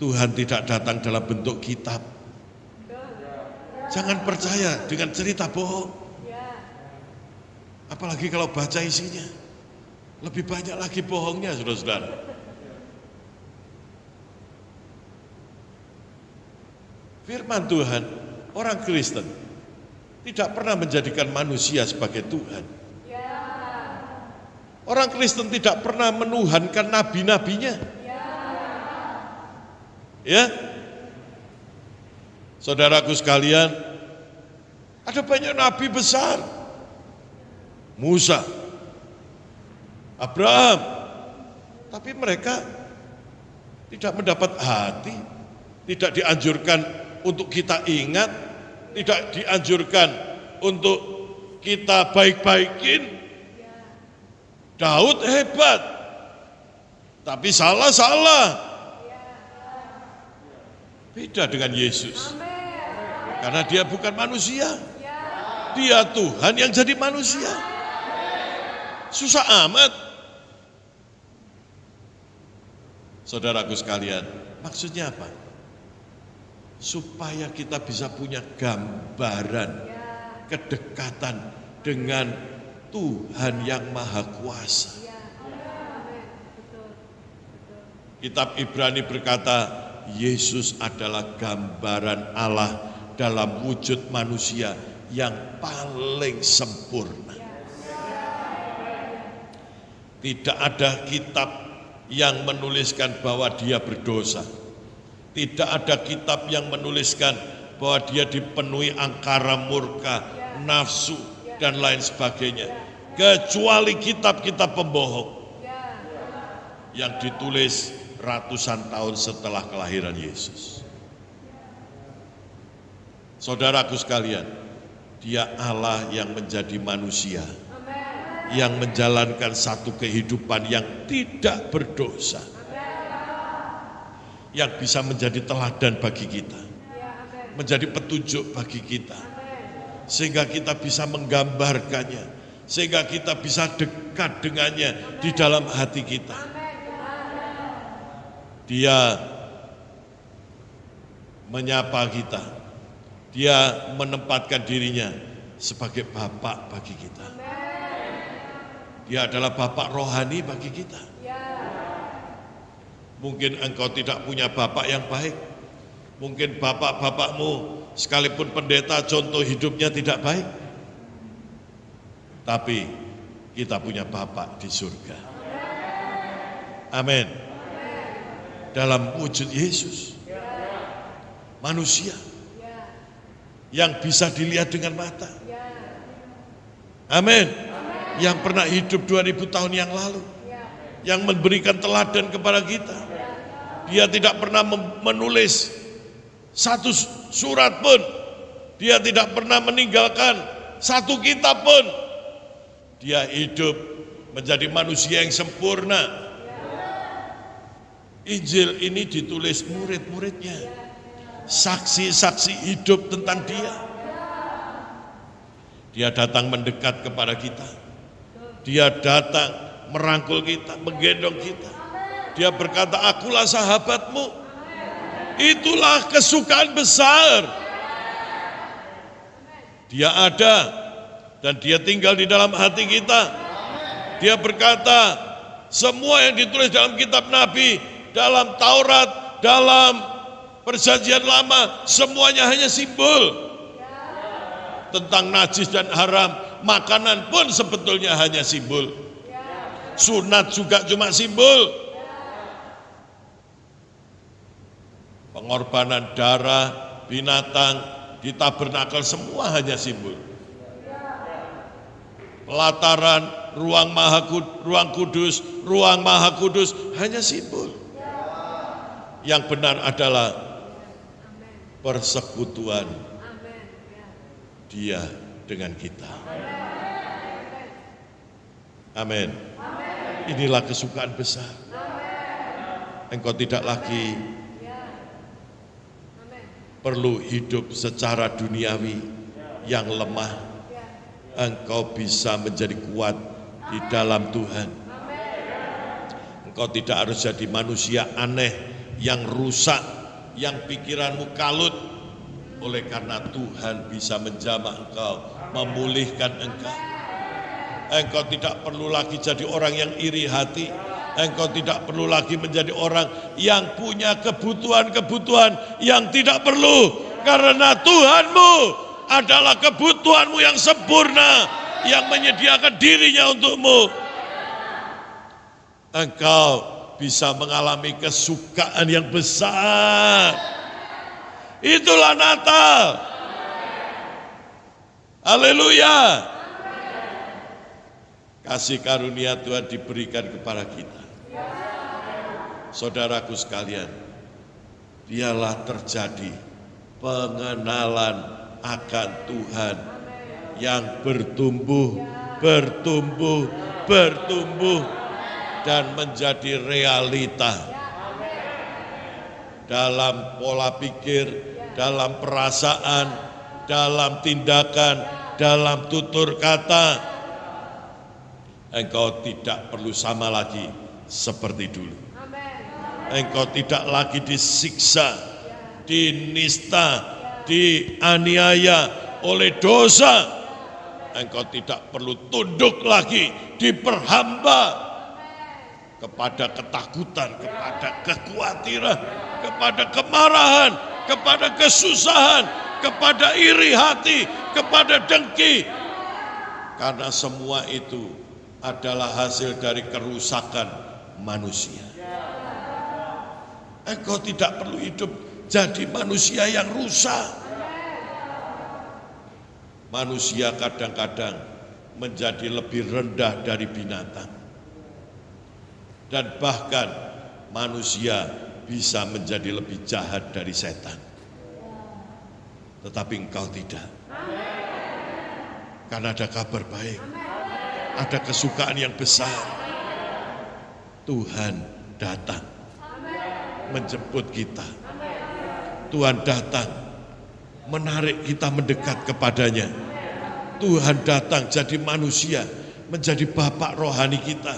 Tuhan tidak datang dalam bentuk kitab. Jangan percaya dengan cerita bohong. Apalagi kalau baca isinya, lebih banyak lagi bohongnya, saudara-saudara. Firman Tuhan, orang Kristen tidak pernah menjadikan manusia sebagai Tuhan. Orang Kristen tidak pernah menuhankan nabi-nabinya. Ya, saudaraku sekalian, ada banyak nabi besar. Musa, Abraham, tapi mereka tidak mendapat hati, tidak dianjurkan untuk kita ingat, tidak dianjurkan untuk kita baik-baikin. Daud hebat, tapi salah-salah. Beda dengan Yesus. Karena dia bukan manusia. Dia Tuhan yang jadi manusia. Susah amat. Saudaraku sekalian, maksudnya apa? Supaya kita bisa punya gambaran kedekatan dengan Tuhan yang Maha Kuasa. Kitab Ibrani berkata, Yesus adalah gambaran Allah dalam wujud manusia yang paling sempurna. Tidak ada kitab yang menuliskan bahwa dia berdosa. Tidak ada kitab yang menuliskan bahwa dia dipenuhi angkara murka, nafsu, dan lain sebagainya. Kecuali kitab-kitab pembohong yang ditulis ratusan tahun setelah kelahiran Yesus. Saudaraku sekalian, dia Allah yang menjadi manusia, yang menjalankan satu kehidupan yang tidak berdosa, yang bisa menjadi teladan bagi kita, menjadi petunjuk bagi kita, sehingga kita bisa menggambarkannya, sehingga kita bisa dekat dengannya di dalam hati kita. Dia menyapa kita, dia menempatkan dirinya sebagai Bapak bagi kita. Dia adalah Bapak rohani bagi kita. Mungkin engkau tidak punya bapak yang baik. Mungkin bapak-bapakmu sekalipun pendeta contoh hidupnya tidak baik. Tapi kita punya Bapak di surga. Amin. Dalam wujud Yesus, manusia yang bisa dilihat dengan mata. Amin. Yang pernah hidup 2000 tahun yang lalu, yang memberikan teladan kepada kita. Dia tidak pernah menulis satu surat pun, dia tidak pernah meninggalkan satu kitab pun. Dia hidup menjadi manusia yang sempurna. Injil ini ditulis murid-muridnya, saksi-saksi hidup tentang Dia. Dia datang mendekat kepada kita. Dia datang merangkul kita, menggendong kita. Dia berkata, akulah sahabatmu. Itulah kesukaan besar. Dia ada dan Dia tinggal di dalam hati kita. Dia berkata, semua yang ditulis dalam kitab Nabi, dalam Taurat, dalam Perjanjian Lama, semuanya hanya simbol. Tentang najis dan haram, makanan pun sebetulnya hanya simbol. Sunat juga cuma simbol. Pengorbanan darah, binatang, di tabernakel semua hanya simbol. Pelataran, ruang maha kudus hanya simbol. Yang benar adalah persekutuan Dia dengan kita. Amin. Inilah kesukaan besar. Engkau tidak lagi perlu hidup secara duniawi yang lemah. Engkau bisa menjadi kuat di dalam Tuhan. Engkau tidak harus jadi manusia aneh yang rusak, yang pikiranmu kalut. Oleh karena Tuhan bisa menjamah engkau, memulihkan engkau. Engkau tidak perlu lagi jadi orang yang iri hati. Engkau tidak perlu lagi menjadi orang yang punya kebutuhan-kebutuhan yang tidak perlu. Karena Tuhanmu adalah kebutuhanmu yang sempurna, yang menyediakan dirinya untukmu. Engkau bisa mengalami kesukaan yang besar. Itulah Natal. Haleluya. Kasih karunia Tuhan diberikan kepada kita. Saudaraku sekalian, biarlah terjadi pengenalan akan Tuhan yang bertumbuh dan menjadi realita dalam pola pikir, dalam perasaan, dalam tindakan, dalam tutur kata. Engkau tidak perlu sama lagi seperti dulu. Engkau tidak lagi disiksa, dinista, dianiaya oleh dosa. Engkau tidak perlu tunduk lagi, diperhamba kepada ketakutan, kepada kekhawatiran, kepada kemarahan, kepada kesusahan, kepada iri hati, kepada dengki. Karena semua itu adalah hasil dari kerusakan manusia. Engkau tidak perlu hidup jadi manusia yang rusak. Manusia kadang-kadang menjadi lebih rendah dari binatang. Dan bahkan manusia bisa menjadi lebih jahat dari setan. Tetapi engkau tidak. Karena ada kabar baik. Ada kesukaan yang besar. Tuhan datang menjemput kita. Tuhan datang menarik kita mendekat kepadanya. Tuhan datang jadi manusia, menjadi bapak rohani kita,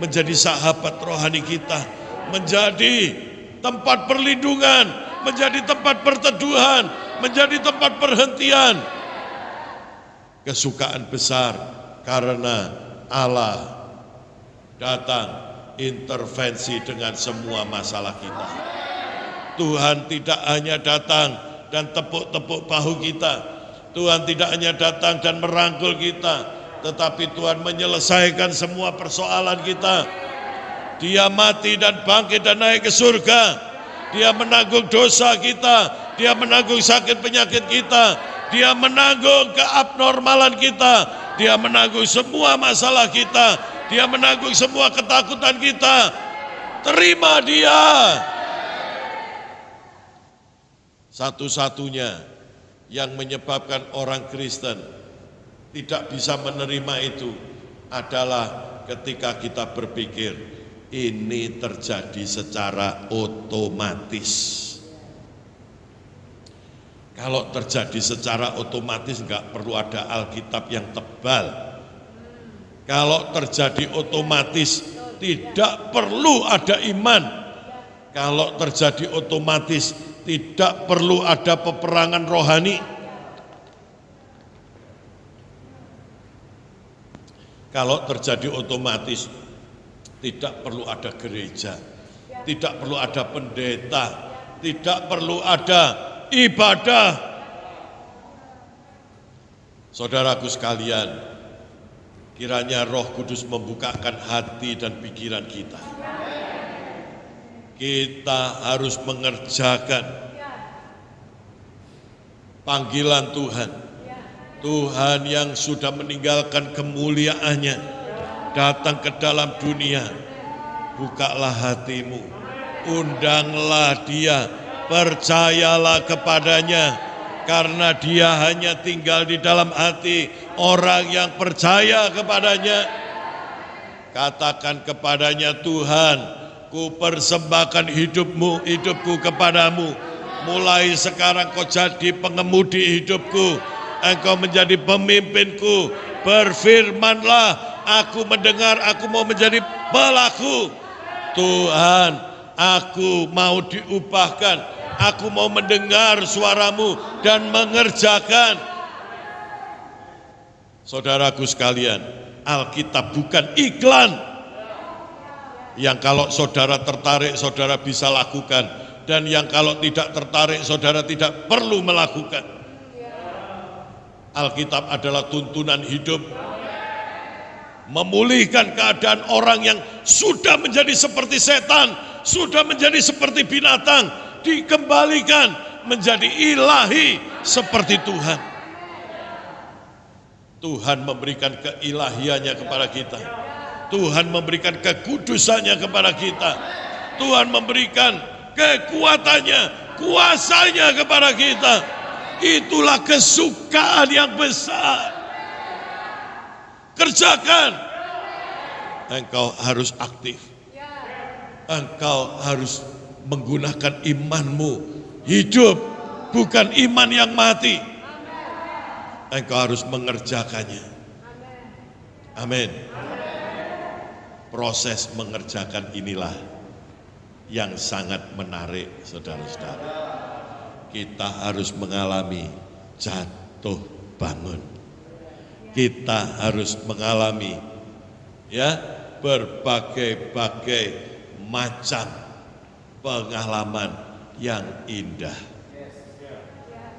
menjadi sahabat rohani kita, menjadi tempat perlindungan, menjadi tempat perteduhan, menjadi tempat perhentian. Kesukaan besar karena Allah datang intervensi dengan semua masalah kita. Tuhan tidak hanya datang dan tepuk-tepuk bahu kita. Tuhan tidak hanya datang dan merangkul kita, tetapi Tuhan menyelesaikan semua persoalan kita. Dia mati dan bangkit dan naik ke surga. Dia menanggung dosa kita. Dia menanggung sakit penyakit kita. Dia menanggung keabnormalan kita. Dia menanggung semua masalah kita. Dia menanggung semua ketakutan kita. Terima Dia. Satu-satunya yang menyebabkan orang Kristen tidak bisa menerima itu adalah ketika kita berpikir ini terjadi secara otomatis. Kalau terjadi secara otomatis nggak perlu ada Alkitab yang tebal. Kalau terjadi otomatis tidak perlu ada iman. Kalau terjadi otomatis tidak perlu ada peperangan rohani. Kalau terjadi otomatis tidak perlu ada gereja, tidak perlu ada pendeta, tidak perlu ada ibadah. Saudaraku sekalian, kiranya Roh Kudus membukakan hati dan pikiran kita. Kita harus mengerjakan panggilan Tuhan. Tuhan yang sudah meninggalkan kemuliaannya datang ke dalam dunia. Bukalah hatimu, undanglah dia, percayalah kepadanya, karena dia hanya tinggal di dalam hati orang yang percaya kepadanya. Katakan kepadanya, Tuhan, ku persembahkan hidupku kepadamu. Mulai sekarang kau jadi pengemudi hidupku. Engkau menjadi pemimpinku, berfirmanlah, aku mendengar, aku mau menjadi pelaku. Tuhan, aku mau diubahkan, aku mau mendengar suaramu dan mengerjakan. Saudaraku sekalian, Alkitab bukan iklan yang kalau saudara tertarik saudara bisa lakukan, dan yang kalau tidak tertarik saudara tidak perlu melakukan. Alkitab adalah tuntunan hidup, memulihkan keadaan orang yang sudah menjadi seperti setan, sudah menjadi seperti binatang, dikembalikan menjadi ilahi seperti Tuhan. Tuhan memberikan keilahiannya kepada kita, Tuhan memberikan kekudusannya kepada kita, Tuhan memberikan kekuatannya, kuasanya kepada kita. Itulah kesukaan yang besar. Kerjakan. Engkau harus aktif. Engkau harus menggunakan imanmu. Hidup, bukan iman yang mati. Engkau harus mengerjakannya. Amin. Proses mengerjakan inilah yang sangat menarik, saudara-saudara. Kita harus mengalami jatuh bangun. Kita harus mengalami berbagai-bagai macam pengalaman yang indah.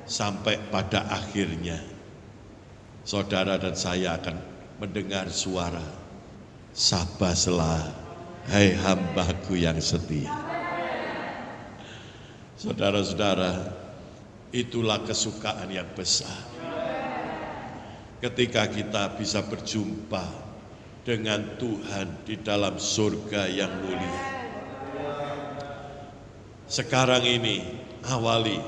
Sampai pada akhirnya saudara dan saya akan mendengar suara, sabaslah hai hambaku yang setia. Saudara-saudara, itulah kesukaan yang besar. Ketika kita bisa berjumpa dengan Tuhan di dalam surga yang mulia. Sekarang ini awali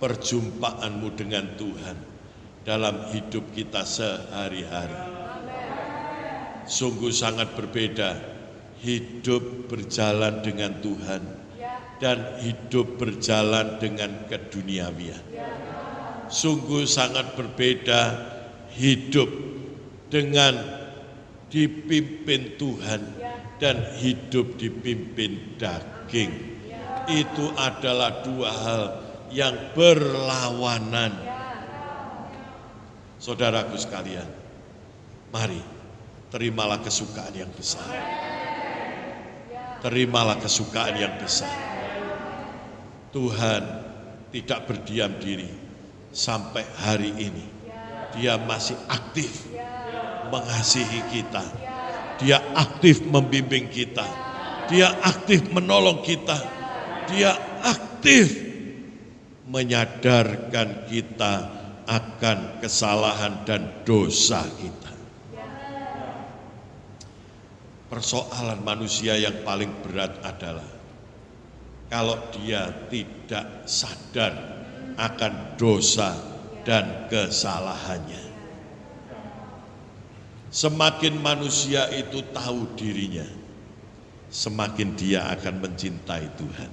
perjumpaanmu dengan Tuhan dalam hidup kita sehari-hari. Sungguh sangat berbeda hidup berjalan dengan Tuhan dan hidup berjalan dengan keduniawian. Sungguh sangat berbeda hidup dengan dipimpin Tuhan dan hidup dipimpin daging. Itu adalah dua hal yang berlawanan. Saudaraku sekalian, mari terimalah kesukaan yang besar. Terimalah kesukaan yang besar. Tuhan tidak berdiam diri sampai hari ini. Dia masih aktif mengasihi kita. Dia aktif membimbing kita. Dia aktif menolong kita. Dia aktif menyadarkan kita akan kesalahan dan dosa kita. Persoalan manusia yang paling berat adalah kalau dia tidak sadar akan dosa dan kesalahannya. Semakin manusia itu tahu dirinya, semakin dia akan mencintai Tuhan.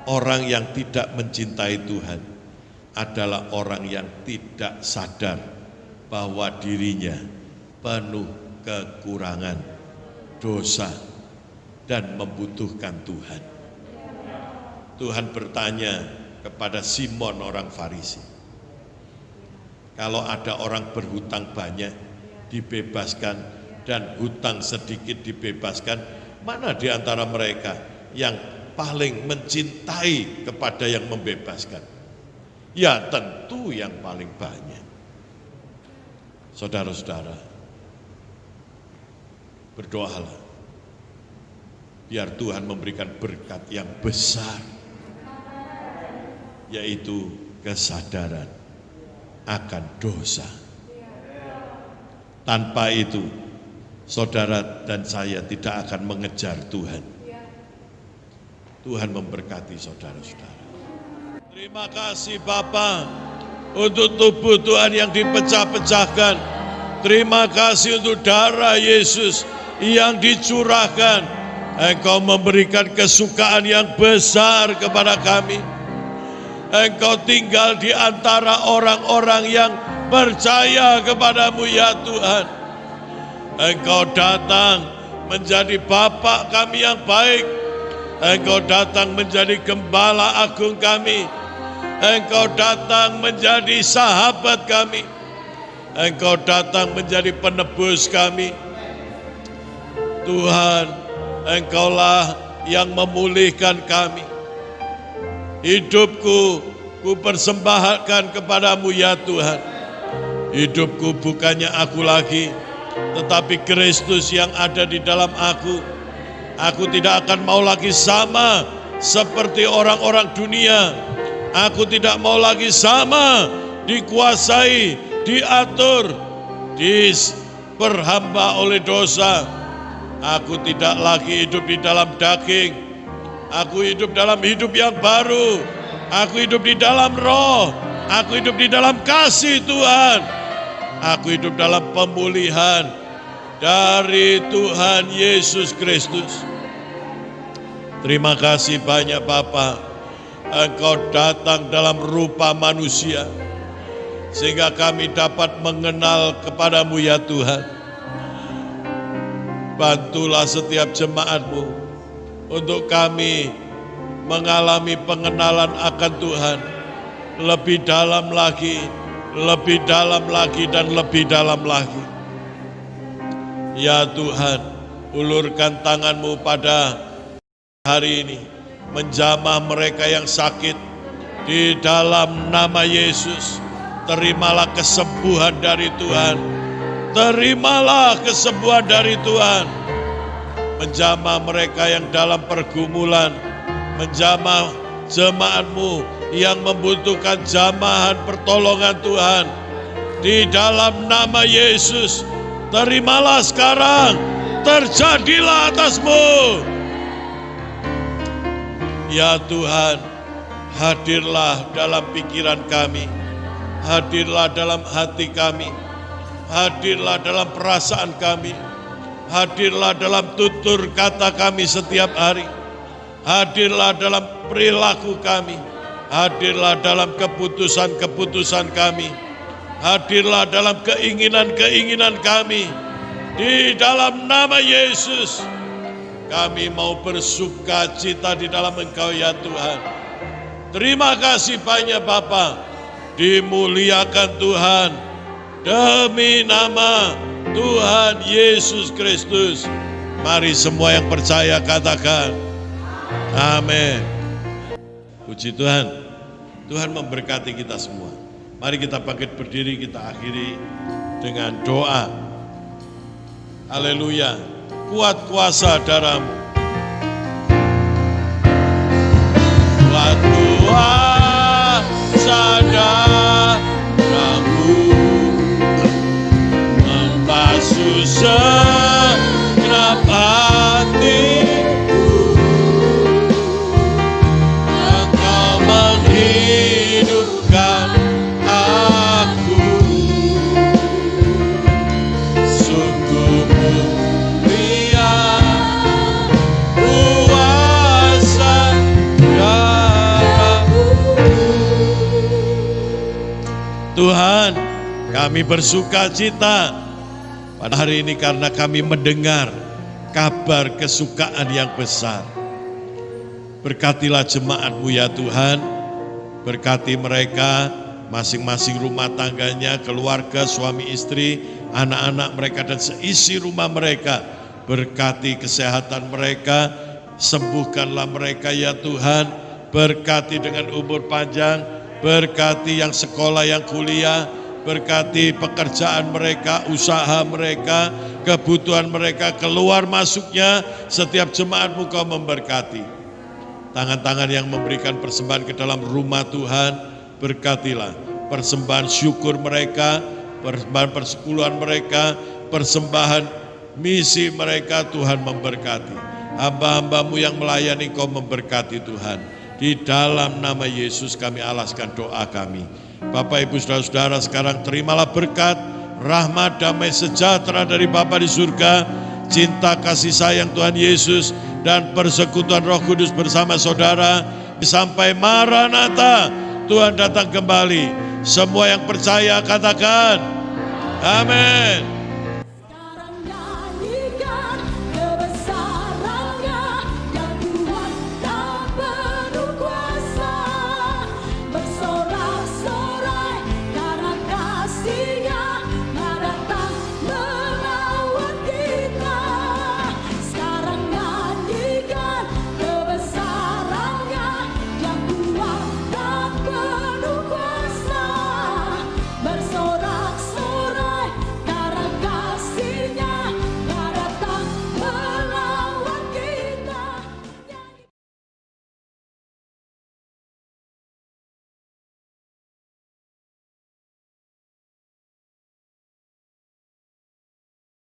Orang yang tidak mencintai Tuhan adalah orang yang tidak sadar bahwa dirinya penuh kekurangan, dosa, dan membutuhkan Tuhan. Tuhan bertanya kepada Simon orang Farisi, kalau ada orang berhutang banyak dibebaskan dan hutang sedikit dibebaskan, mana di antara mereka yang paling mencintai kepada yang membebaskan? Ya tentu yang paling banyak. Saudara-saudara, berdoalah biar Tuhan memberikan berkat yang besar, yaitu kesadaran akan dosa. Tanpa itu, saudara dan saya tidak akan mengejar Tuhan. Tuhan memberkati saudara-saudara. Terima kasih Bapa untuk tubuh Tuhan yang dipecah-pecahkan. Terima kasih untuk darah Yesus yang dicurahkan. Engkau memberikan kesukaan yang besar kepada kami. Engkau tinggal di antara orang-orang yang percaya kepadamu ya Tuhan. Engkau datang menjadi Bapa kami yang baik. Engkau datang menjadi Gembala Agung kami. Engkau datang menjadi sahabat kami. Engkau datang menjadi penebus kami. Tuhan, Engkaulah yang memulihkan kami. Hidupku ku persembahkan kepadamu ya Tuhan. Hidupku bukannya aku lagi, tetapi Kristus yang ada di dalam aku. Aku tidak akan mau lagi sama seperti orang-orang dunia. Aku tidak mau lagi sama dikuasai, diatur, diperhamba oleh dosa. Aku tidak lagi hidup di dalam daging. Aku hidup dalam hidup yang baru. Aku hidup di dalam roh. Aku hidup di dalam kasih Tuhan. Aku hidup dalam pemulihan dari Tuhan Yesus Kristus. Terima kasih banyak Bapa. Engkau datang dalam rupa manusia, sehingga kami dapat mengenal kepadamu ya Tuhan. Bantulah setiap jemaat-Mu untuk kami mengalami pengenalan akan Tuhan lebih dalam lagi, lebih dalam lagi, dan lebih dalam lagi. Ya Tuhan, ulurkan tangan-Mu pada hari ini, menjamah mereka yang sakit di dalam nama Yesus. Terimalah kesembuhan dari Tuhan. Terimalah kesembuhan dari Tuhan. Menjamah mereka yang dalam pergumulan. Menjamah jemaat-Mu yang membutuhkan jamahan pertolongan Tuhan. Di dalam nama Yesus, terimalah sekarang. Terjadilah atas-Mu. Ya Tuhan, hadirlah dalam pikiran kami. Hadirlah dalam hati kami. Hadirlah dalam perasaan kami. Hadirlah dalam tutur kata kami setiap hari. Hadirlah dalam perilaku kami. Hadirlah dalam keputusan-keputusan kami. Hadirlah dalam keinginan-keinginan kami. Di dalam nama Yesus, kami mau bersuka cita di dalam Engkau ya Tuhan. Terima kasih banyak Bapa. Dimuliakan Tuhan demi nama Tuhan Yesus Kristus. Mari semua yang percaya katakan amin. Puji Tuhan. Tuhan memberkati kita semua. Mari kita bangkit berdiri, kita akhiri dengan doa. Haleluya. Kuat kuasa darah-Mu. Kuat kuasa darah-Mu membasuh segenap hatiku. Engkau menghidupkan aku. Sungguh mulia kuasa darah-Mu. Tuhan, kami bersuka cita pada hari ini karena kami mendengar kabar kesukaan yang besar. Berkatilah jemaat-Mu ya Tuhan, berkati mereka, masing-masing rumah tangganya, keluarga, suami istri, anak-anak mereka dan seisi rumah mereka. Berkati kesehatan mereka, sembuhkanlah mereka ya Tuhan, berkati dengan umur panjang, berkati yang sekolah, yang kuliah, berkati pekerjaan mereka, usaha mereka, kebutuhan mereka, keluar masuknya, setiap jemaat-Mu Kau memberkati. Tangan-tangan yang memberikan persembahan ke dalam rumah Tuhan, berkatilah persembahan syukur mereka, persembahan persepuluhan mereka, persembahan misi mereka. Tuhan memberkati hamba-hamba-Mu yang melayani, Kau memberkati Tuhan. Di dalam nama Yesus kami alaskan doa kami. Bapak Ibu Saudara-saudara, sekarang terimalah berkat, rahmat, damai sejahtera dari Bapa di surga, cinta kasih sayang Tuhan Yesus dan persekutuan Roh Kudus bersama saudara sampai Maranatha, Tuhan datang kembali. Semua yang percaya katakan amin.